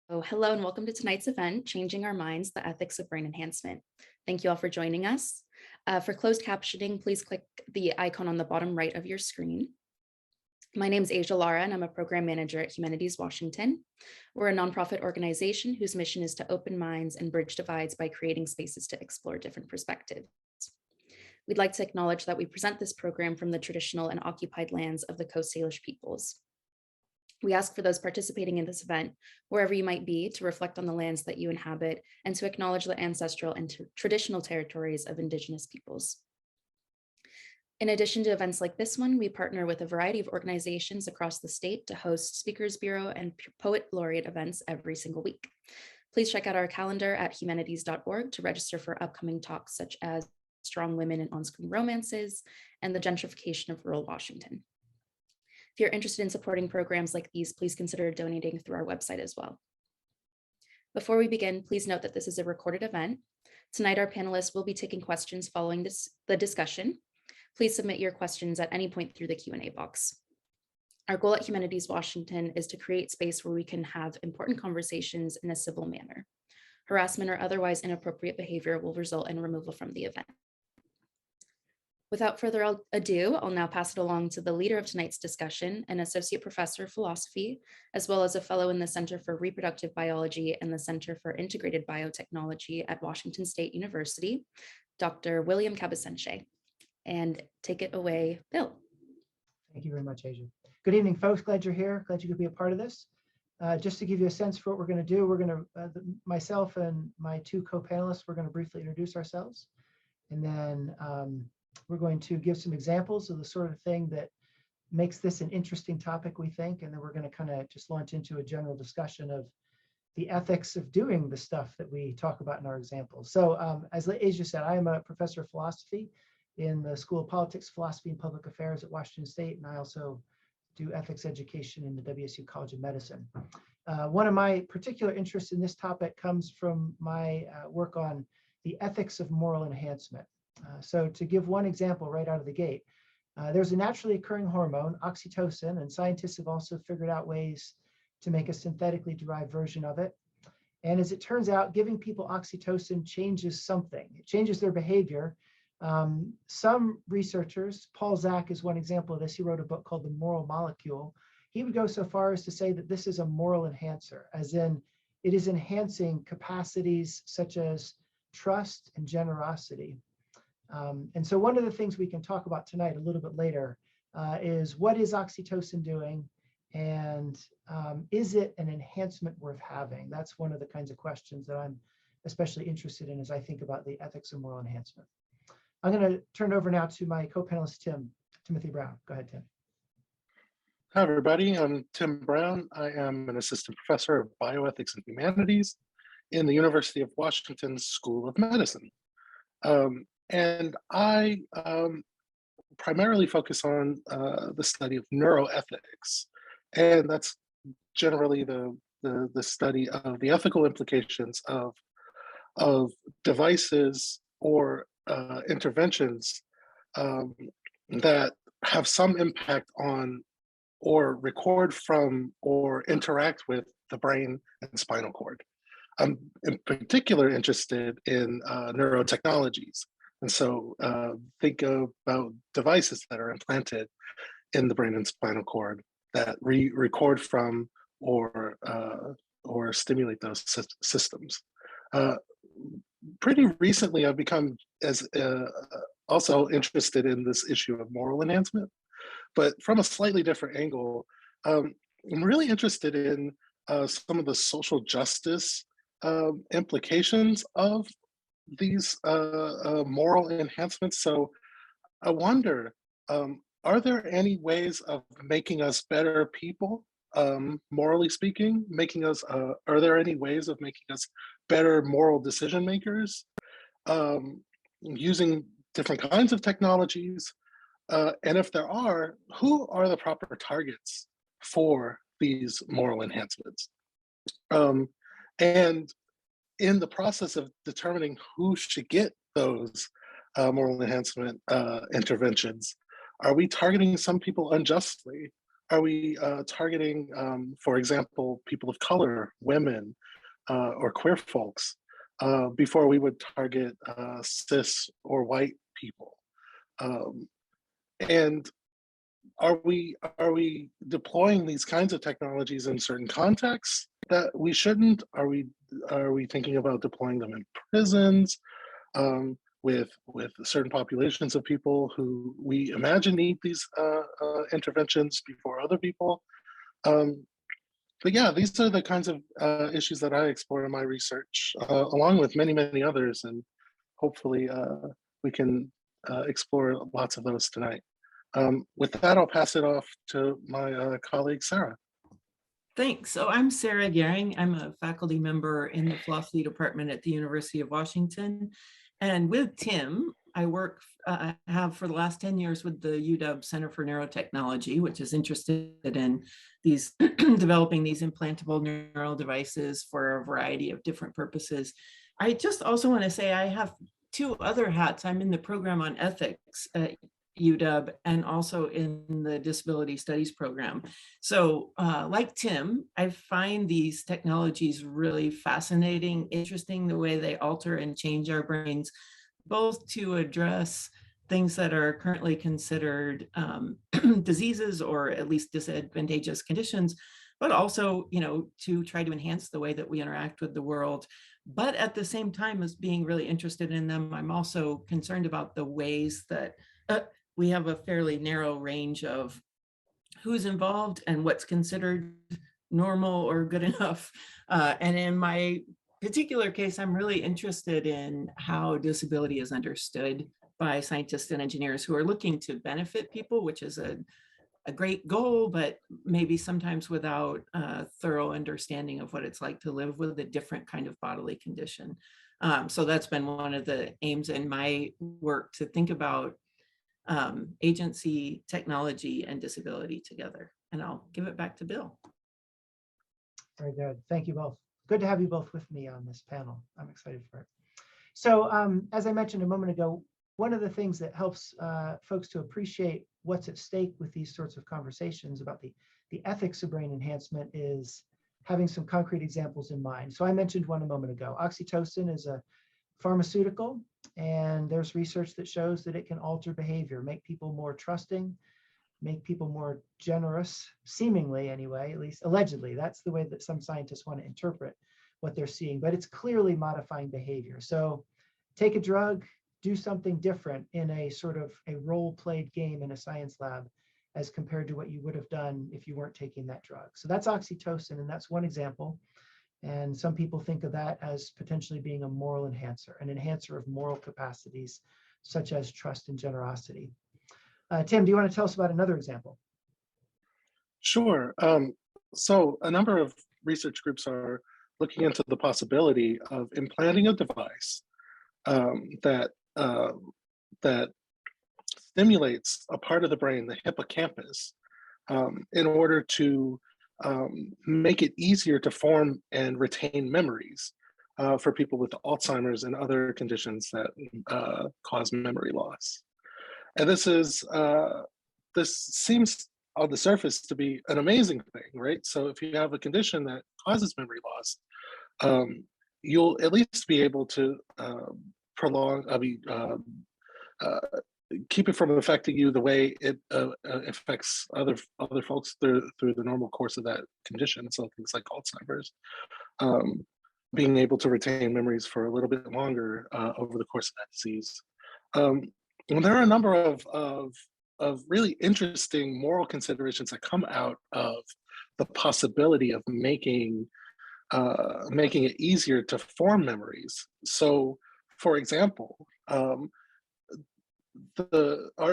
Hello and welcome to tonight's event, Changing Our Minds, the Ethics of Brain Enhancement. Thank you all for joining us. For closed captioning, please click the icon on the bottom right of your screen. My name is Asia Lara, and I'm a program manager at Humanities Washington. We're a nonprofit organization whose mission is to open minds and bridge divides by creating spaces to explore different perspectives. We'd like to acknowledge that we present this program from the traditional and occupied lands of the Coast Salish peoples. We ask for those participating in this event, wherever you might be, to reflect on the lands that you inhabit and to acknowledge the ancestral and traditional territories of Indigenous peoples. In addition to events like this one, we partner with a variety of organizations across the state to host Speakers Bureau and Poet Laureate events every single week. Please check out our calendar at humanities.org to register for upcoming talks such as Strong Women in On-Screen Romances and the Gentrification of Rural Washington. If you're interested in supporting programs like these, please consider donating through our website as well. Before we begin, please note that this is a recorded event. Tonight, our panelists will be taking questions following the discussion. Please submit your questions at any point through the Q&A box. Our goal at Humanities Washington is to create space where we can have important conversations in a civil manner. Harassment or otherwise inappropriate behavior will result in removal from the event. Without further ado, I'll now pass it along to the leader of tonight's discussion, an associate professor of philosophy, as well as a fellow in the Center for Reproductive Biology and the Center for Integrated Biotechnology at Washington State University, Dr. William Cabasence. And take it away, Bill. Thank you very much, Asia. Good evening, folks. Glad you're here. Glad you could be a part of this. Just to give you a sense for what we're going to do, we're going to, myself and my two co-panelists, we're going to briefly introduce ourselves. And then we're going to give some examples of the sort of thing that makes this an interesting topic, we think, and then we're going to kind of just launch into a general discussion of the ethics of doing the stuff that we talk about in our examples. So as Asia said, I am a professor of philosophy in the School of Politics, Philosophy, and Public Affairs at Washington State, and I also do ethics education in the WSU College of Medicine. One of my particular interests in this topic comes from my work on the ethics of moral enhancement. So to give one example right out of the gate, there's a naturally occurring hormone, oxytocin, and scientists have also figured out ways to make a synthetically derived version of it. And as it turns out, giving people oxytocin changes something. It changes their behavior. Some researchers, Paul Zak is one example of this, he wrote a book called The Moral Molecule. He would go so far as to say that this is a moral enhancer, as in it is enhancing capacities such as trust and generosity. And so one of the things we can talk about tonight a little bit later is what is oxytocin doing, and is it an enhancement worth having? That's one of the kinds of questions that I'm especially interested in as I think about the ethics of moral enhancement. I'm going to turn it over now to my co-panelist, Timothy Brown. Go ahead, Tim. Hi, everybody. I'm Tim Brown. I am an assistant professor of bioethics and humanities in the University of Washington School of Medicine. And I primarily focus on the study of neuroethics. And that's generally the study of the ethical implications of devices or interventions that have some impact on or record from or interact with the brain and spinal cord. I'm in particular interested in neurotechnologies. And so think about devices that are implanted in the brain and spinal cord that record from or stimulate those systems. Pretty recently, I've become also interested in this issue of moral enhancement, but from a slightly different angle. I'm really interested in some of the social justice implications of these moral enhancements. So I wonder, are there any ways of making us better people, morally speaking, are there any ways of making us better moral decision makers using different kinds of technologies? And if there are, who are the proper targets for these moral enhancements? And in the process of determining who should get those moral enhancement interventions, are we targeting some people unjustly targeting, for example, people of color, women, or queer folks, before we would target cis or white people? Um, and are we deploying these kinds of technologies in certain contexts that we shouldn't? Are we thinking about deploying them in prisons, with certain populations of people who we imagine need these interventions before other people? Um, but yeah, these are the kinds of issues that I explore in my research, along with many, many others, and hopefully we can explore lots of those tonight. With that, I'll pass it off to my colleague, Sarah. Thanks. So I'm Sarah Gehring. I'm a faculty member in the philosophy department at the University of Washington. And with Tim, I have for the last 10 years with the UW Center for Neurotechnology, which is interested in these developing these implantable neural devices for a variety of different purposes. I just also want to say I have two other hats. I'm in the program on ethics at UW and also in the disability studies program. So like Tim, I find these technologies really fascinating, interesting, the way they alter and change our brains, both to address things that are currently considered diseases or at least disadvantageous conditions, but also, to try to enhance the way that we interact with the world. But at the same time as being really interested in them, I'm also concerned about the ways that we have a fairly narrow range of who's involved and what's considered normal or good enough. And in my particular case, I'm really interested in how disability is understood by scientists and engineers who are looking to benefit people, which is a great goal, but maybe sometimes without a thorough understanding of what it's like to live with a different kind of bodily condition. So that's been one of the aims in my work, to think about agency, technology, and disability together. And I'll give it back to Bill. Very good. Thank you both. Good to have you both with me on this panel. I'm excited for it. So as I mentioned a moment ago, one of the things that helps folks to appreciate what's at stake with these sorts of conversations about the ethics of brain enhancement is having some concrete examples in mind. So I mentioned one a moment ago. Oxytocin is a pharmaceutical, and there's research that shows that it can alter behavior, make people more trusting, make people more generous, seemingly anyway, at least allegedly. That's the way that some scientists want to interpret what they're seeing, but it's clearly modifying behavior. So take a drug, do something different in a sort of a role-played game in a science lab as compared to what you would have done if you weren't taking that drug. So that's oxytocin, and that's one example. And some people think of that as potentially being a moral enhancer, an enhancer of moral capacities, such as trust and generosity. Tim, do you want to tell us about another example? Sure. So a number of research groups are looking into the possibility of implanting a device that stimulates a part of the brain, the hippocampus, in order to make it easier to form and retain memories for people with Alzheimer's and other conditions that cause memory loss. And this seems on the surface to be an amazing thing, right? So if you have a condition that causes memory loss, you'll at least be able to keep it from affecting you the way it affects other folks through the normal course of that condition. So things like Alzheimer's, being able to retain memories for a little bit longer over the course of that disease. And there are a number of really interesting moral considerations that come out of the possibility of making it easier to form memories. So, for example, our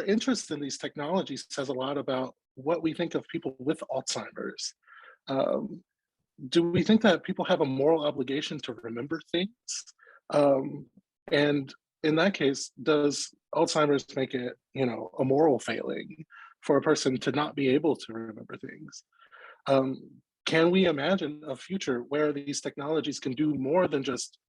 interest in these technologies says a lot about what we think of people with Alzheimer's. Do we think that people have a moral obligation to remember things? And in that case, does Alzheimer's make it, a moral failing for a person to not be able to remember things? Can we imagine a future where these technologies can do more than just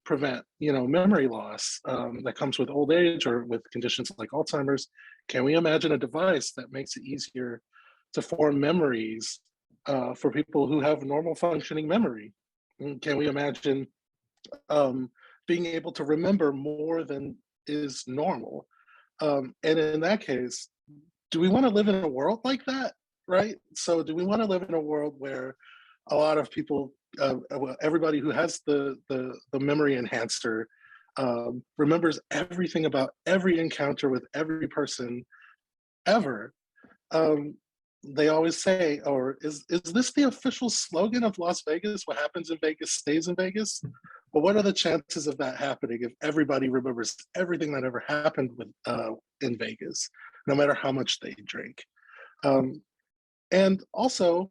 prevent, memory loss that comes with old age or with conditions like Alzheimer's? Can we imagine a device that makes it easier to form memories for people who have normal functioning memory? Can we imagine being able to remember more than is normal? And in that case, do we want to live in a world like that? Right? So, do we want to live in a world where a lot of people, well, everybody who has the memory enhancer remembers everything about every encounter with every person ever? Um, they always say, or is this the official slogan of Las Vegas? What happens in Vegas stays in Vegas. But what are the chances of that happening if everybody remembers everything that ever happened with in Vegas, no matter how much they drink? And also,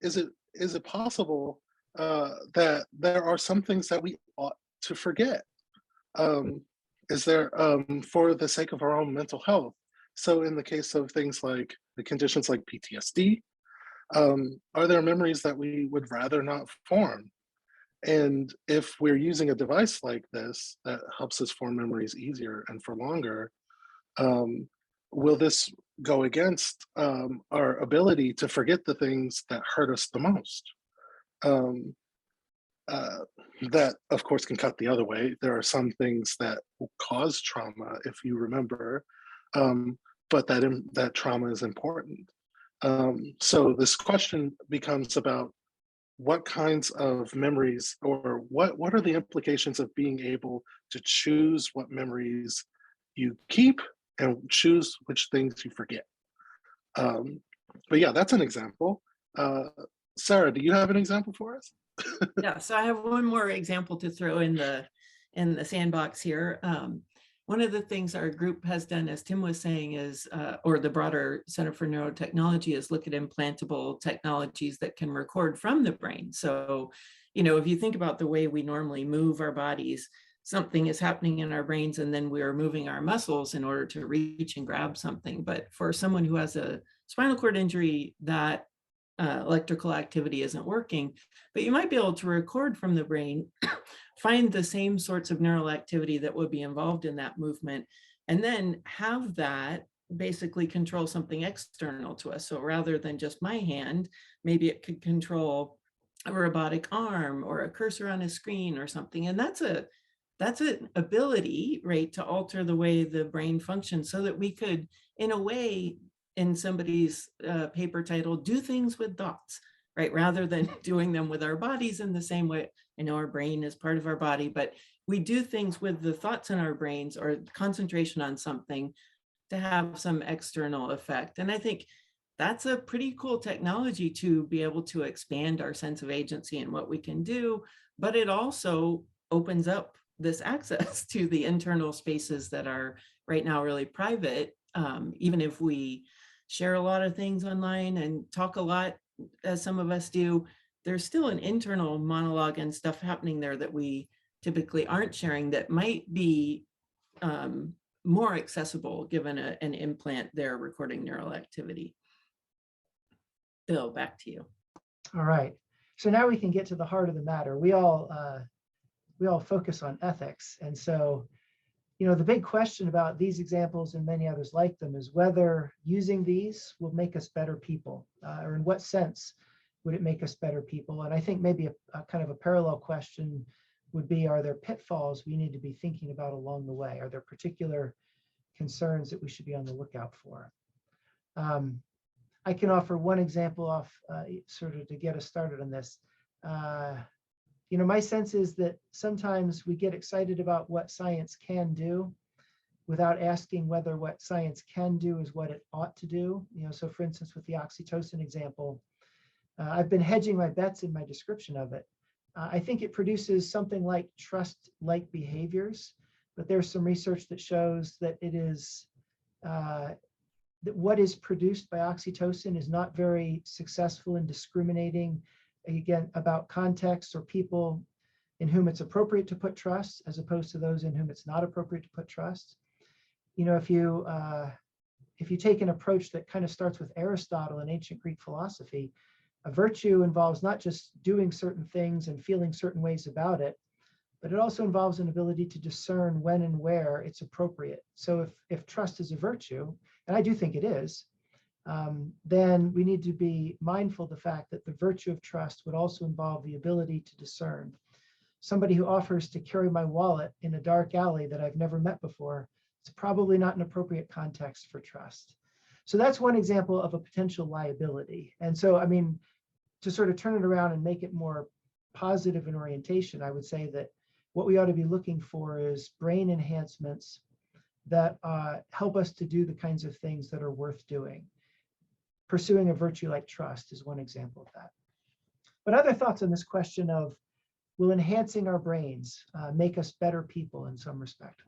is it possible that there are some things that we ought to forget? Is there, for the sake of our own mental health? So, in the case of things like the conditions like PTSD, are there memories that we would rather not form? And if we're using a device like this that helps us form memories easier and for longer, um, will this go against our ability to forget the things that hurt us the most? Um, uh, that, of course, can cut the other way. There are some things that will cause trauma, if you remember, but that trauma is important. So this question becomes about what kinds of memories, or what are the implications of being able to choose what memories you keep and choose which things you forget. Um, but yeah, that's an example. Sarah, do you have an example for us? Yeah, so I have one more example to throw in the sandbox here. One of the things our group has done, as Tim was saying, is, or the broader Center for Neurotechnology, is look at implantable technologies that can record from the brain. So, if you think about the way we normally move our bodies, something is happening in our brains, and then we are moving our muscles in order to reach and grab something. But for someone who has a spinal cord injury, that electrical activity isn't working, but you might be able to record from the brain, find the same sorts of neural activity that would be involved in that movement, and then have that basically control something external to us. So rather than just my hand, maybe it could control a robotic arm or a cursor on a screen or something. And that's an ability, right, to alter the way the brain functions, so that we could, in a way, in somebody's paper title, do things with thoughts, right? Rather than doing them with our bodies in the same way. I know our brain is part of our body, but we do things with the thoughts in our brains, or concentration on something, to have some external effect. And I think that's a pretty cool technology to be able to expand our sense of agency and what we can do, but it also opens up this access to the internal spaces that are right now really private. Even if we share a lot of things online and talk a lot, as some of us do, there's still an internal monologue and stuff happening there that we typically aren't sharing, that might be more accessible given an implant there recording neural activity. Bill, back to you. All right. So now we can get to the heart of the matter. We all focus on ethics. And so, the big question about these examples and many others like them is whether using these will make us better people, or in what sense would it make us better people? And I think maybe a kind of a parallel question would be, are there pitfalls we need to be thinking about along the way? Are there particular concerns that we should be on the lookout for? I can offer one example off sort of to get us started on this. My sense is that sometimes we get excited about what science can do without asking whether what science can do is what it ought to do. So for instance, with the oxytocin example, I've been hedging my bets in my description of it. I think it produces something like trust-like behaviors, but there's some research that shows that it is that what is produced by oxytocin is not very successful in discriminating, again, about contexts or people in whom it's appropriate to put trust, as opposed to those in whom it's not appropriate to put trust. If you take an approach that kind of starts with Aristotle in ancient Greek philosophy, a virtue involves not just doing certain things and feeling certain ways about it, but it also involves an ability to discern when and where it's appropriate. So if trust is a virtue, and I do think it is, then we need to be mindful of the fact that the virtue of trust would also involve the ability to discern. Somebody who offers to carry my wallet in a dark alley that I've never met before, it's probably not an appropriate context for trust. So that's one example of a potential liability. And so, I mean, to sort of turn it around and make it more positive in orientation, I would say that what we ought to be looking for is brain enhancements that help us to do the kinds of things that are worth doing. Pursuing a virtue like trust is one example of that. But other thoughts on this question of, will enhancing our brains make us better people in some respect?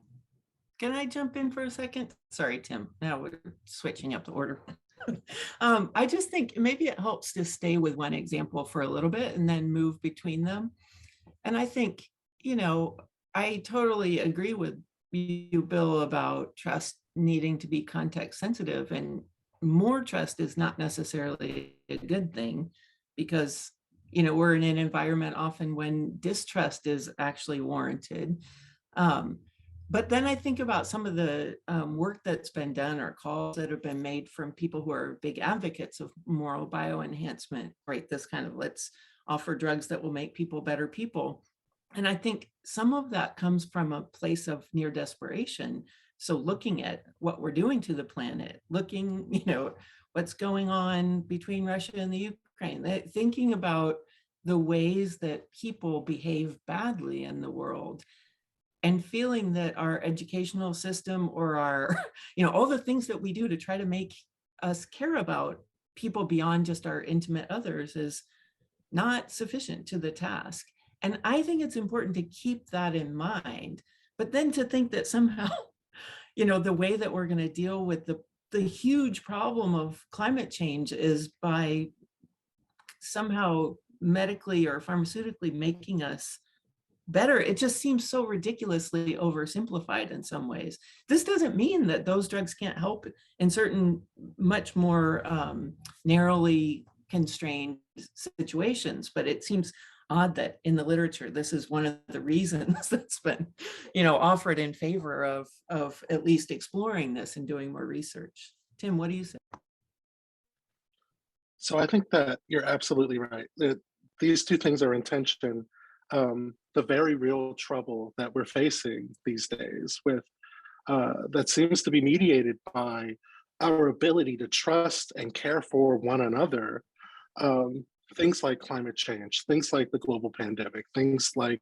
Can I jump in for a second? Sorry, Tim. Now we're switching up the order. I just think maybe it helps to stay with one example for a little bit and then move between them. And I think, you know, I totally agree with you, Bill, about trust needing to be context sensitive, and more trust is not necessarily a good thing, because, you know, we're in an environment often when distrust is actually warranted. But then I think about some of the work that's been done, or calls that have been made from people who are big advocates of moral bioenhancement, right? This kind of, let's offer drugs that will make people better people. And I think some of that comes from a place of near desperation. So looking at what we're doing to the planet, looking, you know, what's going on between Russia and the Ukraine, thinking about the ways that people behave badly in the world, and feeling that our educational system, or our, you know, all the things that we do to try to make us care about people beyond just our intimate others is not sufficient to the task. And I think it's important to keep that in mind, but then to think that somehow, you know, the way that we're going to deal with the huge problem of climate change is by somehow medically or pharmaceutically making us better. It just seems so ridiculously oversimplified in some ways. This doesn't mean that those drugs can't help in certain much more narrowly constrained situations, but it seems odd that in the literature, this is one of the reasons that's been, you know, offered in favor of at least exploring this and doing more research. Tim, what do you say? So I think that you're absolutely right. These two things are in tension. The very real trouble that we're facing these days with that seems to be mediated by our ability to trust and care for one another. Things like climate change, things like the global pandemic, things like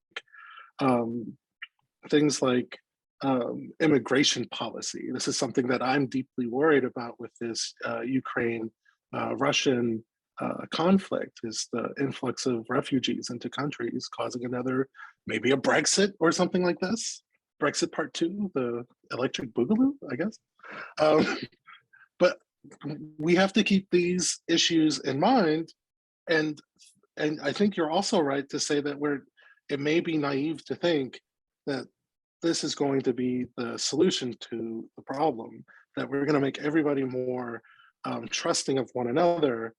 immigration policy. This is something that I'm deeply worried about with this Ukraine-Russian conflict, is the influx of refugees into countries, causing another, maybe a Brexit or something like this. Brexit Part 2, the electric boogaloo, I guess. But we have to keep these issues in mind. And I think you're also right to say that it may be naive to think that this is going to be the solution to the problem, that we're going to make everybody more trusting of one another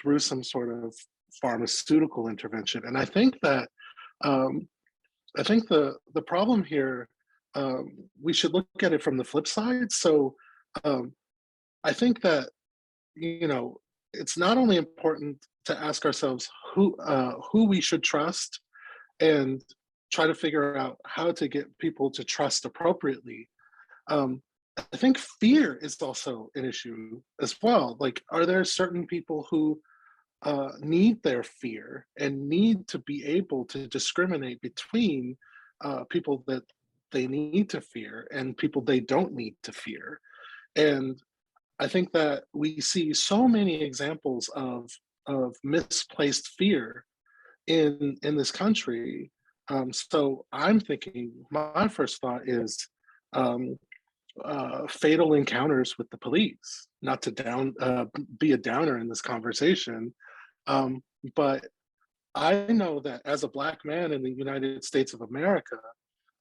through some sort of pharmaceutical intervention. And I think that the problem here, we should look at it from the flip side. So I think that, you know, it's not only important to ask ourselves who we should trust and try to figure out how to get people to trust appropriately. I think fear is also an issue as well. Like, are there certain people who need their fear and need to be able to discriminate between people that they need to fear and people they don't need to fear? And I think that we see so many examples of misplaced fear in this country. So I'm thinking, my first thought is fatal encounters with the police. Not to be a downer in this conversation, but I know that as a Black man in the United States of America,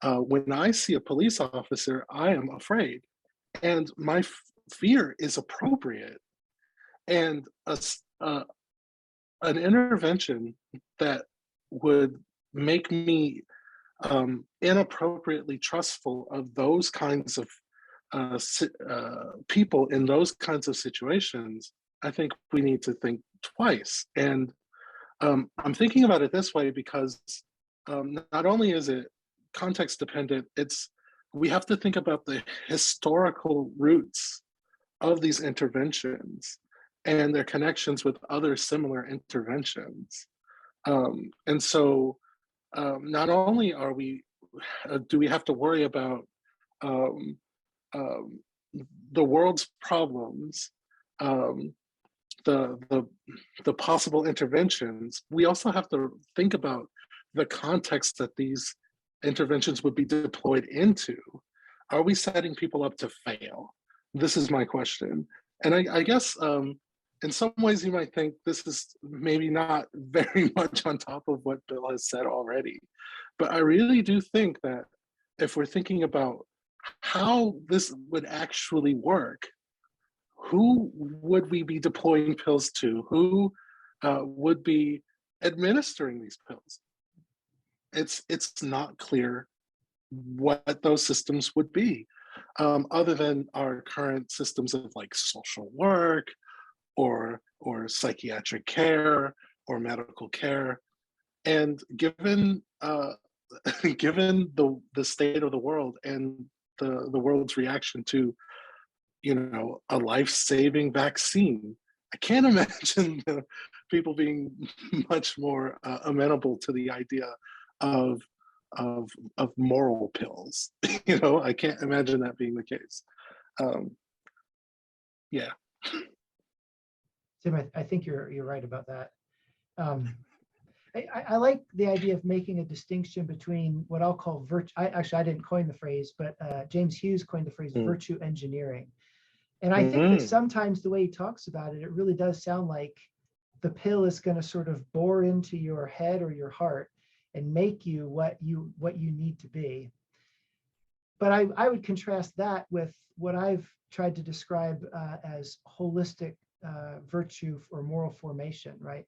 when I see a police officer, I am afraid, and my fear is appropriate. And an intervention that would make me inappropriately trustful of those kinds of people in those kinds of situations, I think we need to think twice. And I'm thinking about it this way because not only is it context dependent, we have to think about the historical roots of these interventions and their connections with other similar interventions. And so not only do we have to worry about um, um, the world's problems, um, the possible interventions, we also have to think about the context that these interventions would be deployed into. Are we setting people up to fail? This is my question. And I guess in some ways you might think this is maybe not very much on top of what Bill has said already. But I really do think that if we're thinking about how this would actually work, who would we be deploying pills to? Who would be administering these pills? It's not clear what those systems would be, other than our current systems of like social work or psychiatric care or medical care. And given given the state of the world and the world's reaction to a life-saving vaccine, I can't imagine people being much more amenable to the idea of moral pills. I can't imagine that being the case. Yeah. Tim, I think you're right about that. I like the idea of making a distinction between what I'll call virtue. I didn't coin the phrase, but James Hughes coined the phrase virtue engineering. And I think that sometimes the way he talks about it, it really does sound like the pill is going to sort of bore into your head or your heart and make you what you need to be. But I would contrast that with what I've tried to describe as holistic virtue or moral formation, right?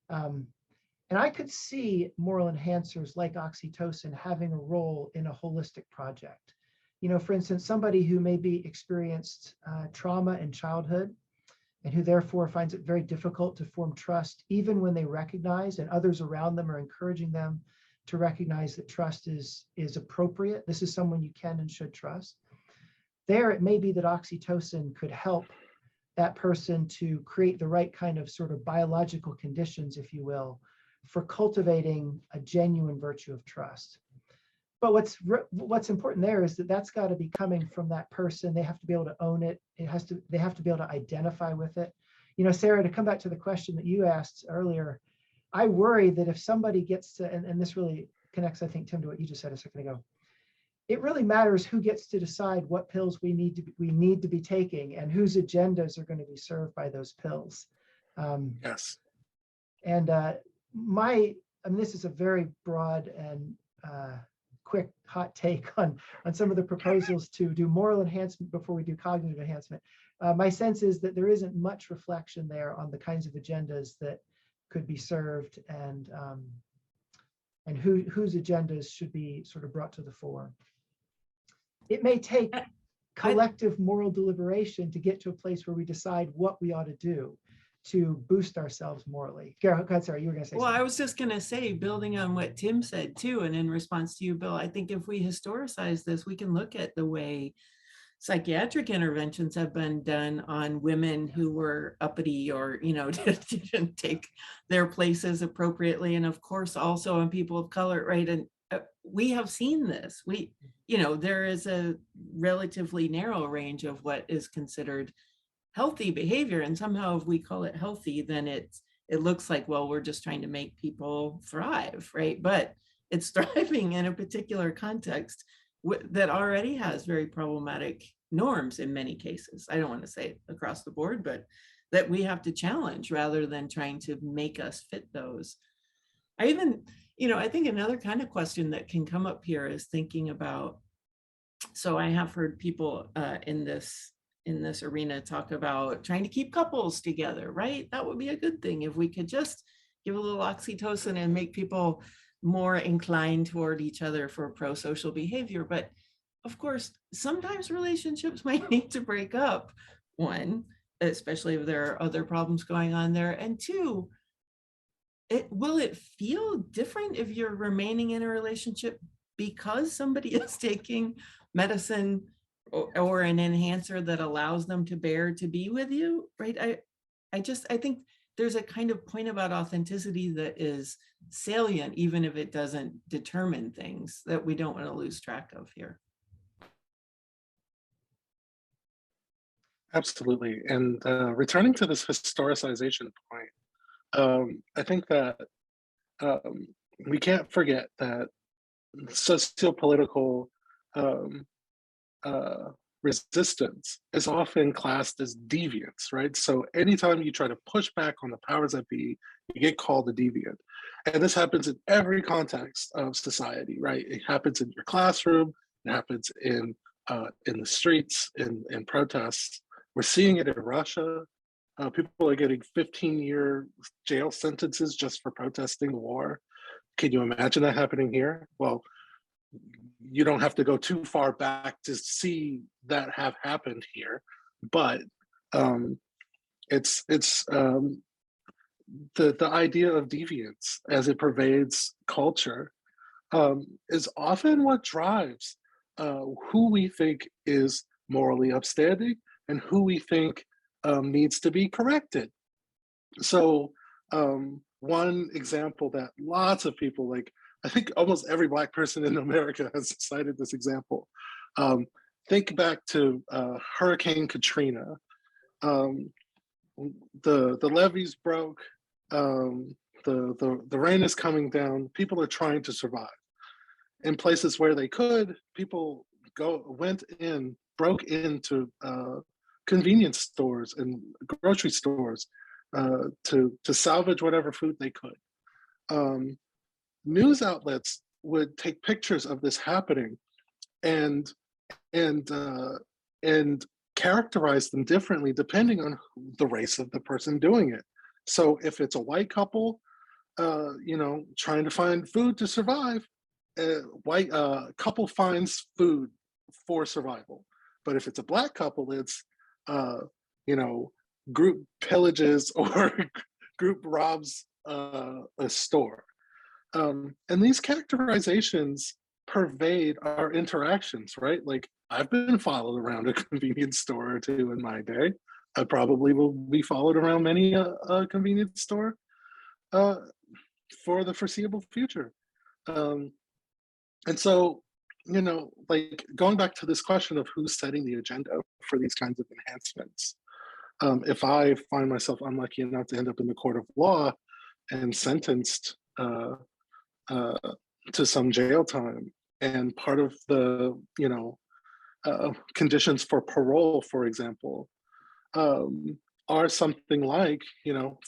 And I could see moral enhancers like oxytocin having a role in a holistic project. For instance, somebody who maybe experienced trauma in childhood and who therefore finds it very difficult to form trust, even when they recognize and others around them are encouraging them to recognize that trust is appropriate. This is someone you can and should trust. There, it may be that oxytocin could help that person to create the right kind of sort of biological conditions, if you will, for cultivating a genuine virtue of trust. But what's important there is that that's got to be coming from that person. They have to be able to own it. They have to be able to identify with it. Sarah, to come back to the question that you asked earlier, I worry that if somebody gets to, and this really connects, I think, Tim, to what you just said a second ago, it really matters who gets to decide what pills we need to be taking and whose agendas are going to be served by those pills. Yes. And this is a very broad and quick hot take on some of the proposals to do moral enhancement before we do cognitive enhancement. My sense is that there isn't much reflection there on the kinds of agendas that could be served and whose agendas should be sort of brought to the fore. It may take collective moral deliberation to get to a place where we decide what we ought to do to boost ourselves morally. Go ahead, Sarah, you were going to say something. I was just going to say, building on what Tim said too, and in response to you, Bill, I think if we historicize this, we can look at the way psychiatric interventions have been done on women who were uppity or, didn't take their places appropriately. And of course, also on people of color, right? And we have seen this. There is a relatively narrow range of what is considered healthy behavior, and somehow if we call it healthy, then it looks like, well, we're just trying to make people thrive, right? But it's thriving in a particular context that already has very problematic norms in many cases. I don't want to say across the board, but that we have to challenge rather than trying to make us fit those. I think another kind of question that can come up here is thinking about, so I have heard people in this arena talk about trying to keep couples together, right? That would be a good thing if we could just give a little oxytocin and make people more inclined toward each other for pro-social behavior. But of course, sometimes relationships might need to break up. One, especially if there are other problems going on there. And two, will it feel different if you're remaining in a relationship because somebody is taking medicine or an enhancer that allows them to bear to be with you, right? I think there's a kind of point about authenticity that is salient, even if it doesn't determine things, that we don't want to lose track of here. Absolutely. And returning to this historicization point, I think that um, we can't forget that sociopolitical um, uh, resistance is often classed as deviance, right? So anytime you try to push back on the powers that be, you get called a deviant. And this happens in every context of society, right? It happens in your classroom, it happens in the streets, in protests. We're seeing it in Russia. People are getting 15-year jail sentences just for protesting the war. Can you imagine that happening here? Well, you don't have to go too far back to see that have happened here, but it's the idea of deviance as it pervades culture is often what drives who we think is morally upstanding and who we think needs to be corrected. So one example that lots of people, like I think almost every Black person in America has cited this example. Think back to Hurricane Katrina. Um, the levees broke. The rain is coming down. People are trying to survive. In places where they could, people broke into convenience stores and grocery stores to salvage whatever food they could. News outlets would take pictures of this happening and and uh, and characterize them differently depending on the race of the person doing it. So if it's a white couple, trying to find food to survive, white couple finds food for survival. But if it's a Black couple, it's you know group pillages or group robs a store. And these characterizations pervade our interactions, right? Like I've been followed around a convenience store or two in my day. I probably will be followed around many a convenience store uh, for the foreseeable future. Um, and so, like going back to this question of who's setting the agenda for these kinds of enhancements. If I find myself unlucky enough to end up in the court of law and sentenced uh, to some jail time, and part of the conditions for parole, for example, are something like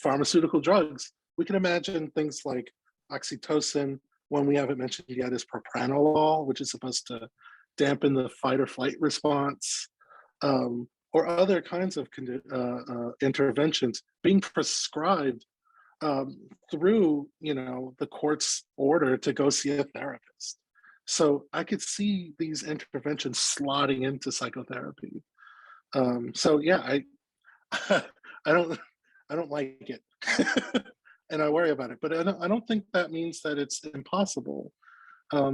pharmaceutical drugs. We can imagine things like oxytocin. One we haven't mentioned yet is propranolol, which is supposed to dampen the fight or flight response, or other kinds of interventions being prescribed through the court's order to go see a therapist. So I could see these interventions slotting into psychotherapy. So yeah, I don't like it, and I worry about it. But I don't think that means that it's impossible,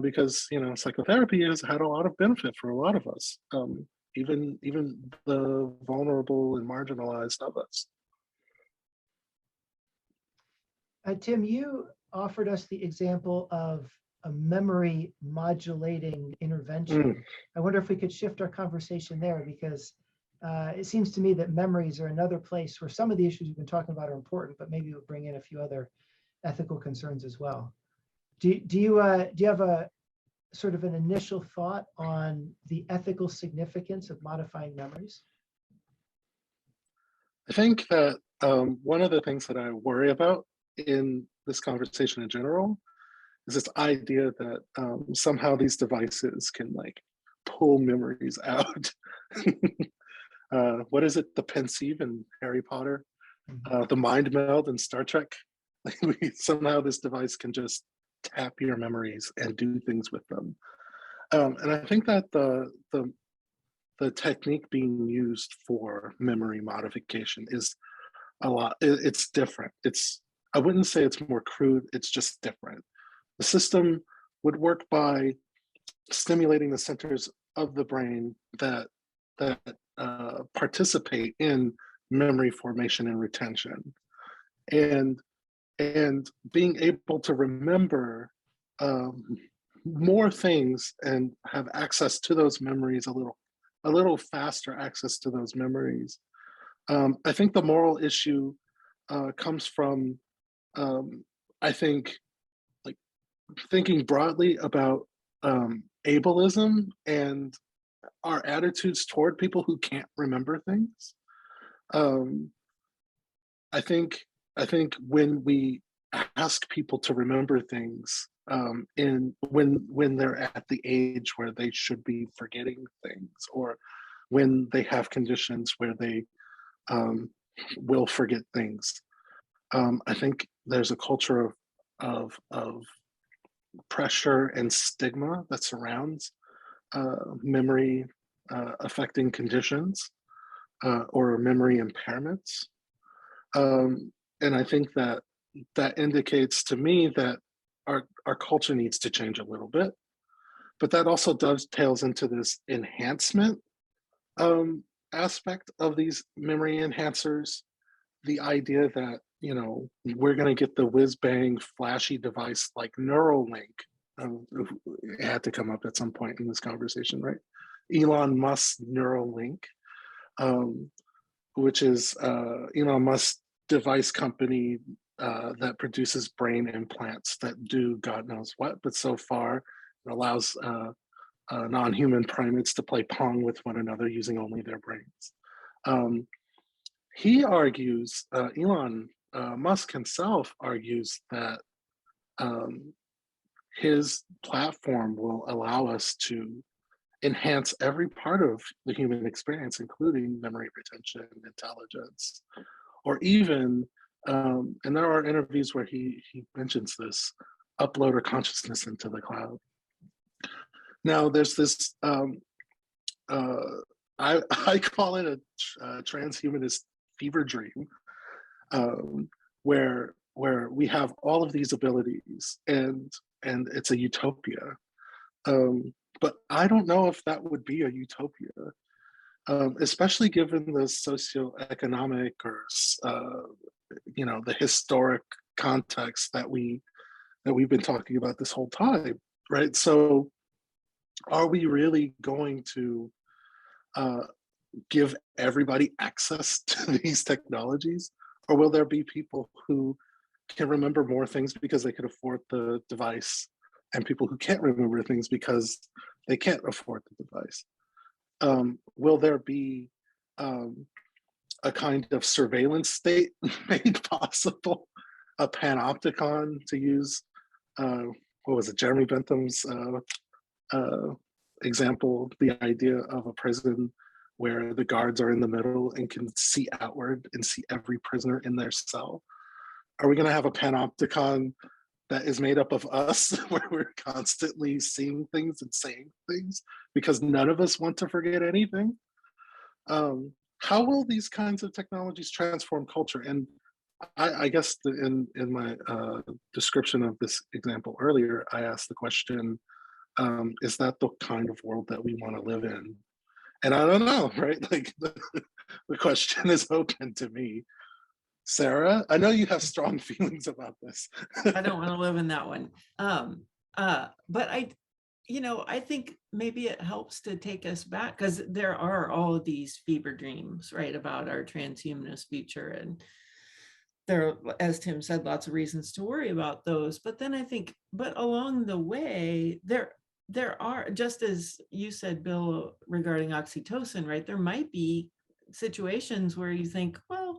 because psychotherapy has had a lot of benefit for a lot of us, even the vulnerable and marginalized of us. Tim, you offered us the example of a memory modulating intervention. I wonder if we could shift our conversation there, because it seems to me that memories are another place where some of the issues we've been talking about are important, but maybe we'll bring in a few other ethical concerns as well. Do you have a sort of an initial thought on the ethical significance of modifying memories? I think that one of the things that I worry about in this conversation in general is this idea that somehow these devices can like pull memories out. What is it? The pensieve in Harry Potter, the mind meld in Star Trek. Like somehow this device can just tap your memories and do things with them. And I think that the technique being used for memory modification is it's different. I wouldn't say it's more crude, it's just different. The system would work by stimulating the centers of the brain that participate in memory formation and retention, and being able to remember um, more things and have access to those memories a little faster access to those memories. I think the moral issue comes from I think like thinking broadly about ableism and our attitudes toward people who can't remember things. Um, I think when we ask people to remember things, in when they're at the age where they should be forgetting things, or when they have conditions where they um, will forget things, I think there's a culture of pressure and stigma that surrounds memory affecting conditions or memory impairments. And I think that that indicates to me that our culture needs to change a little bit. But that also dovetails into this enhancement aspect of these memory enhancers. The idea that, you know, we're going to get the whiz bang flashy device like Neuralink. It had to come up at some point in this conversation, right? Elon Musk's Neuralink, um, which is Elon Musk's device company that produces brain implants that do God knows what, but so far it allows non-human primates to play pong with one another using only their brains. He argues, Elon Musk himself argues that his platform will allow us to enhance every part of the human experience, including memory retention, intelligence, or even, and there are interviews where he mentions this, upload our consciousness into the cloud. Now, there's this, I call it a transhumanist fever dream, where we have all of these abilities and it's a utopia. But I don't know if that would be a utopia, especially given the socioeconomic or you know, the historic context that we've been talking about this whole time, right? So, are we really going to give everybody access to these technologies, or will there be people who can remember more things because they could afford the device, and people who can't remember things because they can't afford the device? Will there be a kind of surveillance state made possible, a panopticon, to use what was it, Jeremy Bentham's example, the idea of a prison where the guards are in the middle and can see outward and see every prisoner in their cell? Are we going to have a panopticon that is made up of us, where we're constantly seeing things and saying things because none of us want to forget anything? How will these kinds of technologies transform culture? And I guess in my description of this example earlier, I asked the question, is that the kind of world that we want to live in? And I don't know, right? Like the question is open to me. Sarah, I know you have strong feelings about this. I don't want to live in that one. But I think maybe it helps to take us back, because there are all of these fever dreams, right, about our transhumanist future. And there are, as Tim said, lots of reasons to worry about those. But then I think, but along the way, there are, just as you said, Bill, regarding oxytocin, right, there might be situations where you think, well,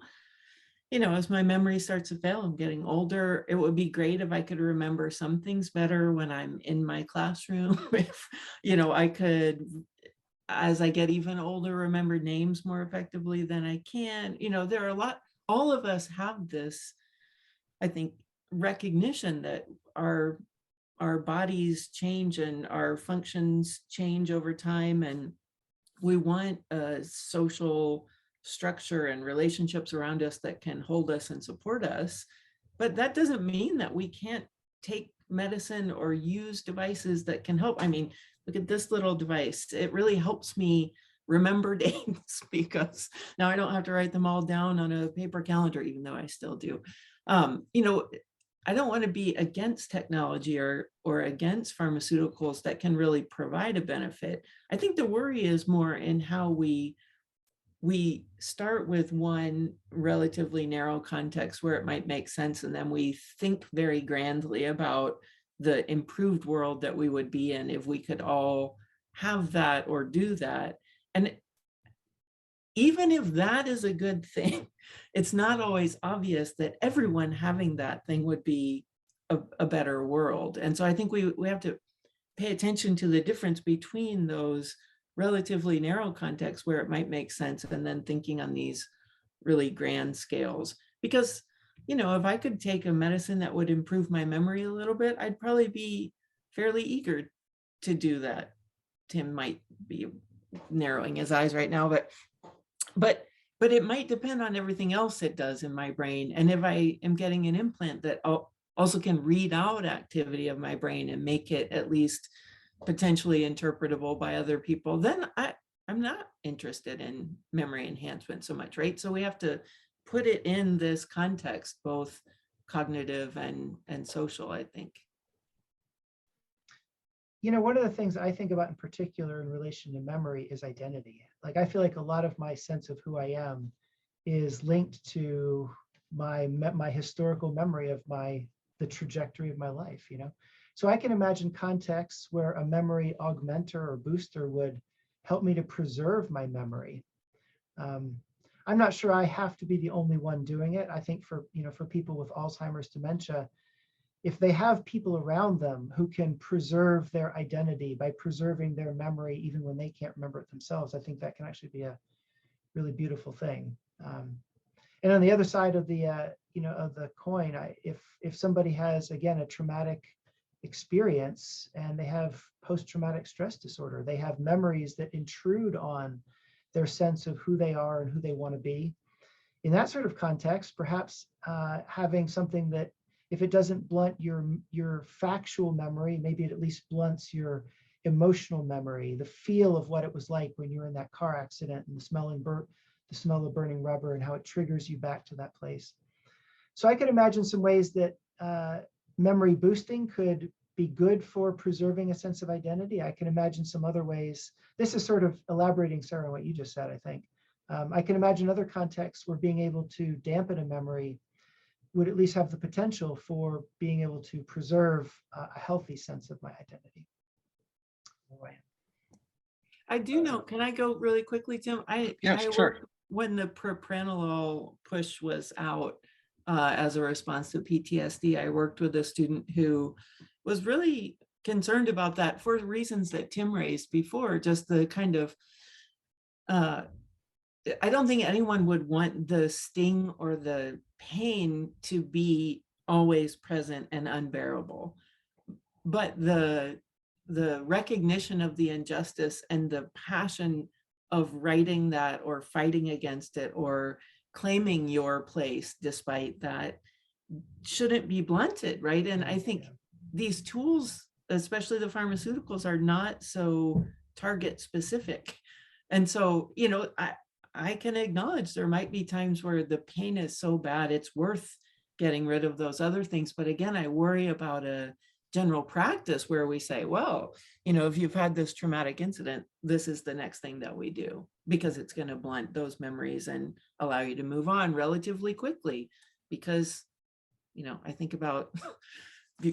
as my memory starts to fail, I'm getting older, it would be great if I could remember some things better when I'm in my classroom. If, I could, as I get even older, remember names more effectively than I can. There are all of us have this, I think, recognition that our our bodies change and our functions change over time, and we want a social structure and relationships around us that can hold us and support us. But that doesn't mean that we can't take medicine or use devices that can help. I mean, look at this little device. It really helps me remember dates because now I don't have to write them all down on a paper calendar, even though I still do. You know, I don't want to be against technology or against pharmaceuticals that can really provide a benefit. I think the worry is more in how we start with one relatively narrow context where it might make sense, and then we think very grandly about the improved world that we would be in if we could all have that or do that. And even if that is a good thing, it's not always obvious that everyone having that thing would be a better world. And so I think we have to pay attention to the difference between those relatively narrow contexts where it might make sense, and then thinking on these really grand scales. Because, you know, if I could take a medicine that would improve my memory a little bit, I'd probably be fairly eager to do that. Tim might be narrowing his eyes right now, but it might depend on everything else it does in my brain. And if I am getting an implant that also can read out activity of my brain and make it at least potentially interpretable by other people, then I'm not interested in memory enhancement so much, right? So we have to put it in this context, both cognitive and social, I think. You know, one of the things I think about in particular in relation to memory is identity. Like, I feel like a lot of my sense of who I am is linked to my historical memory of the trajectory of my life, you know? So I can imagine contexts where a memory augmenter or booster would help me to preserve my memory. I'm not sure I have to be the only one doing it. I think for people with Alzheimer's dementia, if they have people around them who can preserve their identity by preserving their memory, even when they can't remember it themselves, I think that can actually be a really beautiful thing. And on the other side of the of the coin, if somebody has, again, a traumatic experience and they have post-traumatic stress disorder, they have memories that intrude on their sense of who they are and who they want to be. In that sort of context, perhaps having something that, if it doesn't blunt your factual memory, maybe it at least blunts your emotional memory, the feel of what it was like when you were in that car accident, and the smell of burning rubber and how it triggers you back to that place. So I could imagine some ways that memory boosting could be good for preserving a sense of identity. I can imagine some other ways. This is sort of elaborating, Sarah, on what you just said, I think. I can imagine other contexts where being able to dampen a memory would at least have the potential for being able to preserve a healthy sense of my identity. I do know, can I go really quickly, Tim? Yeah, I sure. worked when the propranolol push was out as a response to PTSD. I worked with a student who was really concerned about that for reasons that Tim raised before, just the kind of, I don't think anyone would want the sting or the pain to be always present and unbearable. But the recognition of the injustice and the passion of writing that or fighting against it or claiming your place despite that shouldn't be blunted, right? And I think these tools, especially the pharmaceuticals, are not so target specific. And so, you know, I can acknowledge there might be times where the pain is so bad it's worth getting rid of those other things. But again, I worry about a general practice where we say, well, you know, if you've had this traumatic incident, this is the next thing that we do, because it's going to blunt those memories and allow you to move on relatively quickly. Because, you know, I think about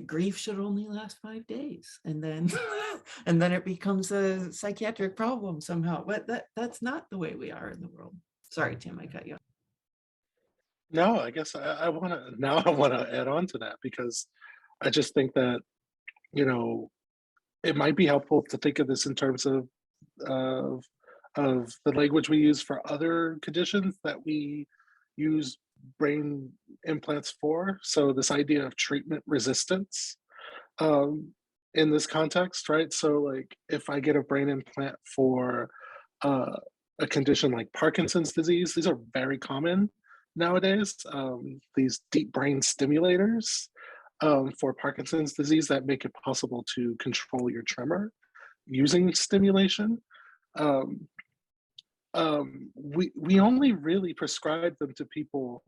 grief should only last 5 days, and then and then it becomes a psychiatric problem somehow. But that's not the way we are in the world. Sorry, Tim, I cut you off. No, I guess I want to add on to that, because I just think that, you know, it might be helpful to think of this in terms of the language we use for other conditions that we use brain implants for. So this idea of treatment resistance, in this context, right? So like if I get a brain implant for uh, a condition like Parkinson's disease, these are very common nowadays. These deep brain stimulators for Parkinson's disease that make it possible to control your tremor using stimulation. Um, we only really prescribe them to people.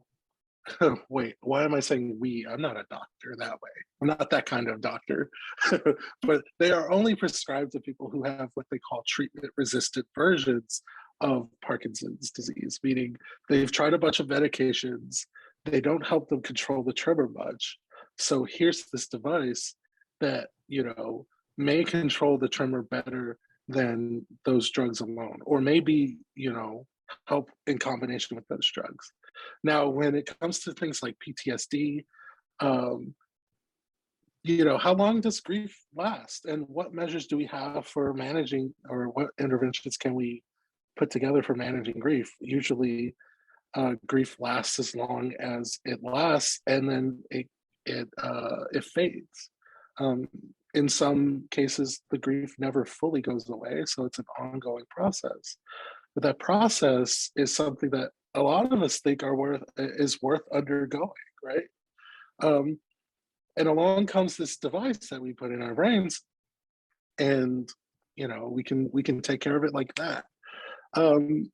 Wait, why am I saying we? I'm not a doctor that way. I'm not that kind of doctor. But they are only prescribed to people who have what they call treatment resistant versions of Parkinson's disease, meaning they've tried a bunch of medications, they don't help them control the tremor much. So here's this device that, may control the tremor better than those drugs alone, or maybe, help in combination with those drugs. Now, when it comes to things like PTSD, um, how long does grief last? And what measures do we have for managing, or what interventions can we put together for managing grief? Usually, grief lasts as long as it lasts, and then it fades. Um, in some cases, the grief never fully goes away, so it's an ongoing process. But that process is something that a lot of us think is worth undergoing, right? Um, and along comes this device that we put in our brains, and we can take care of it like that. Um,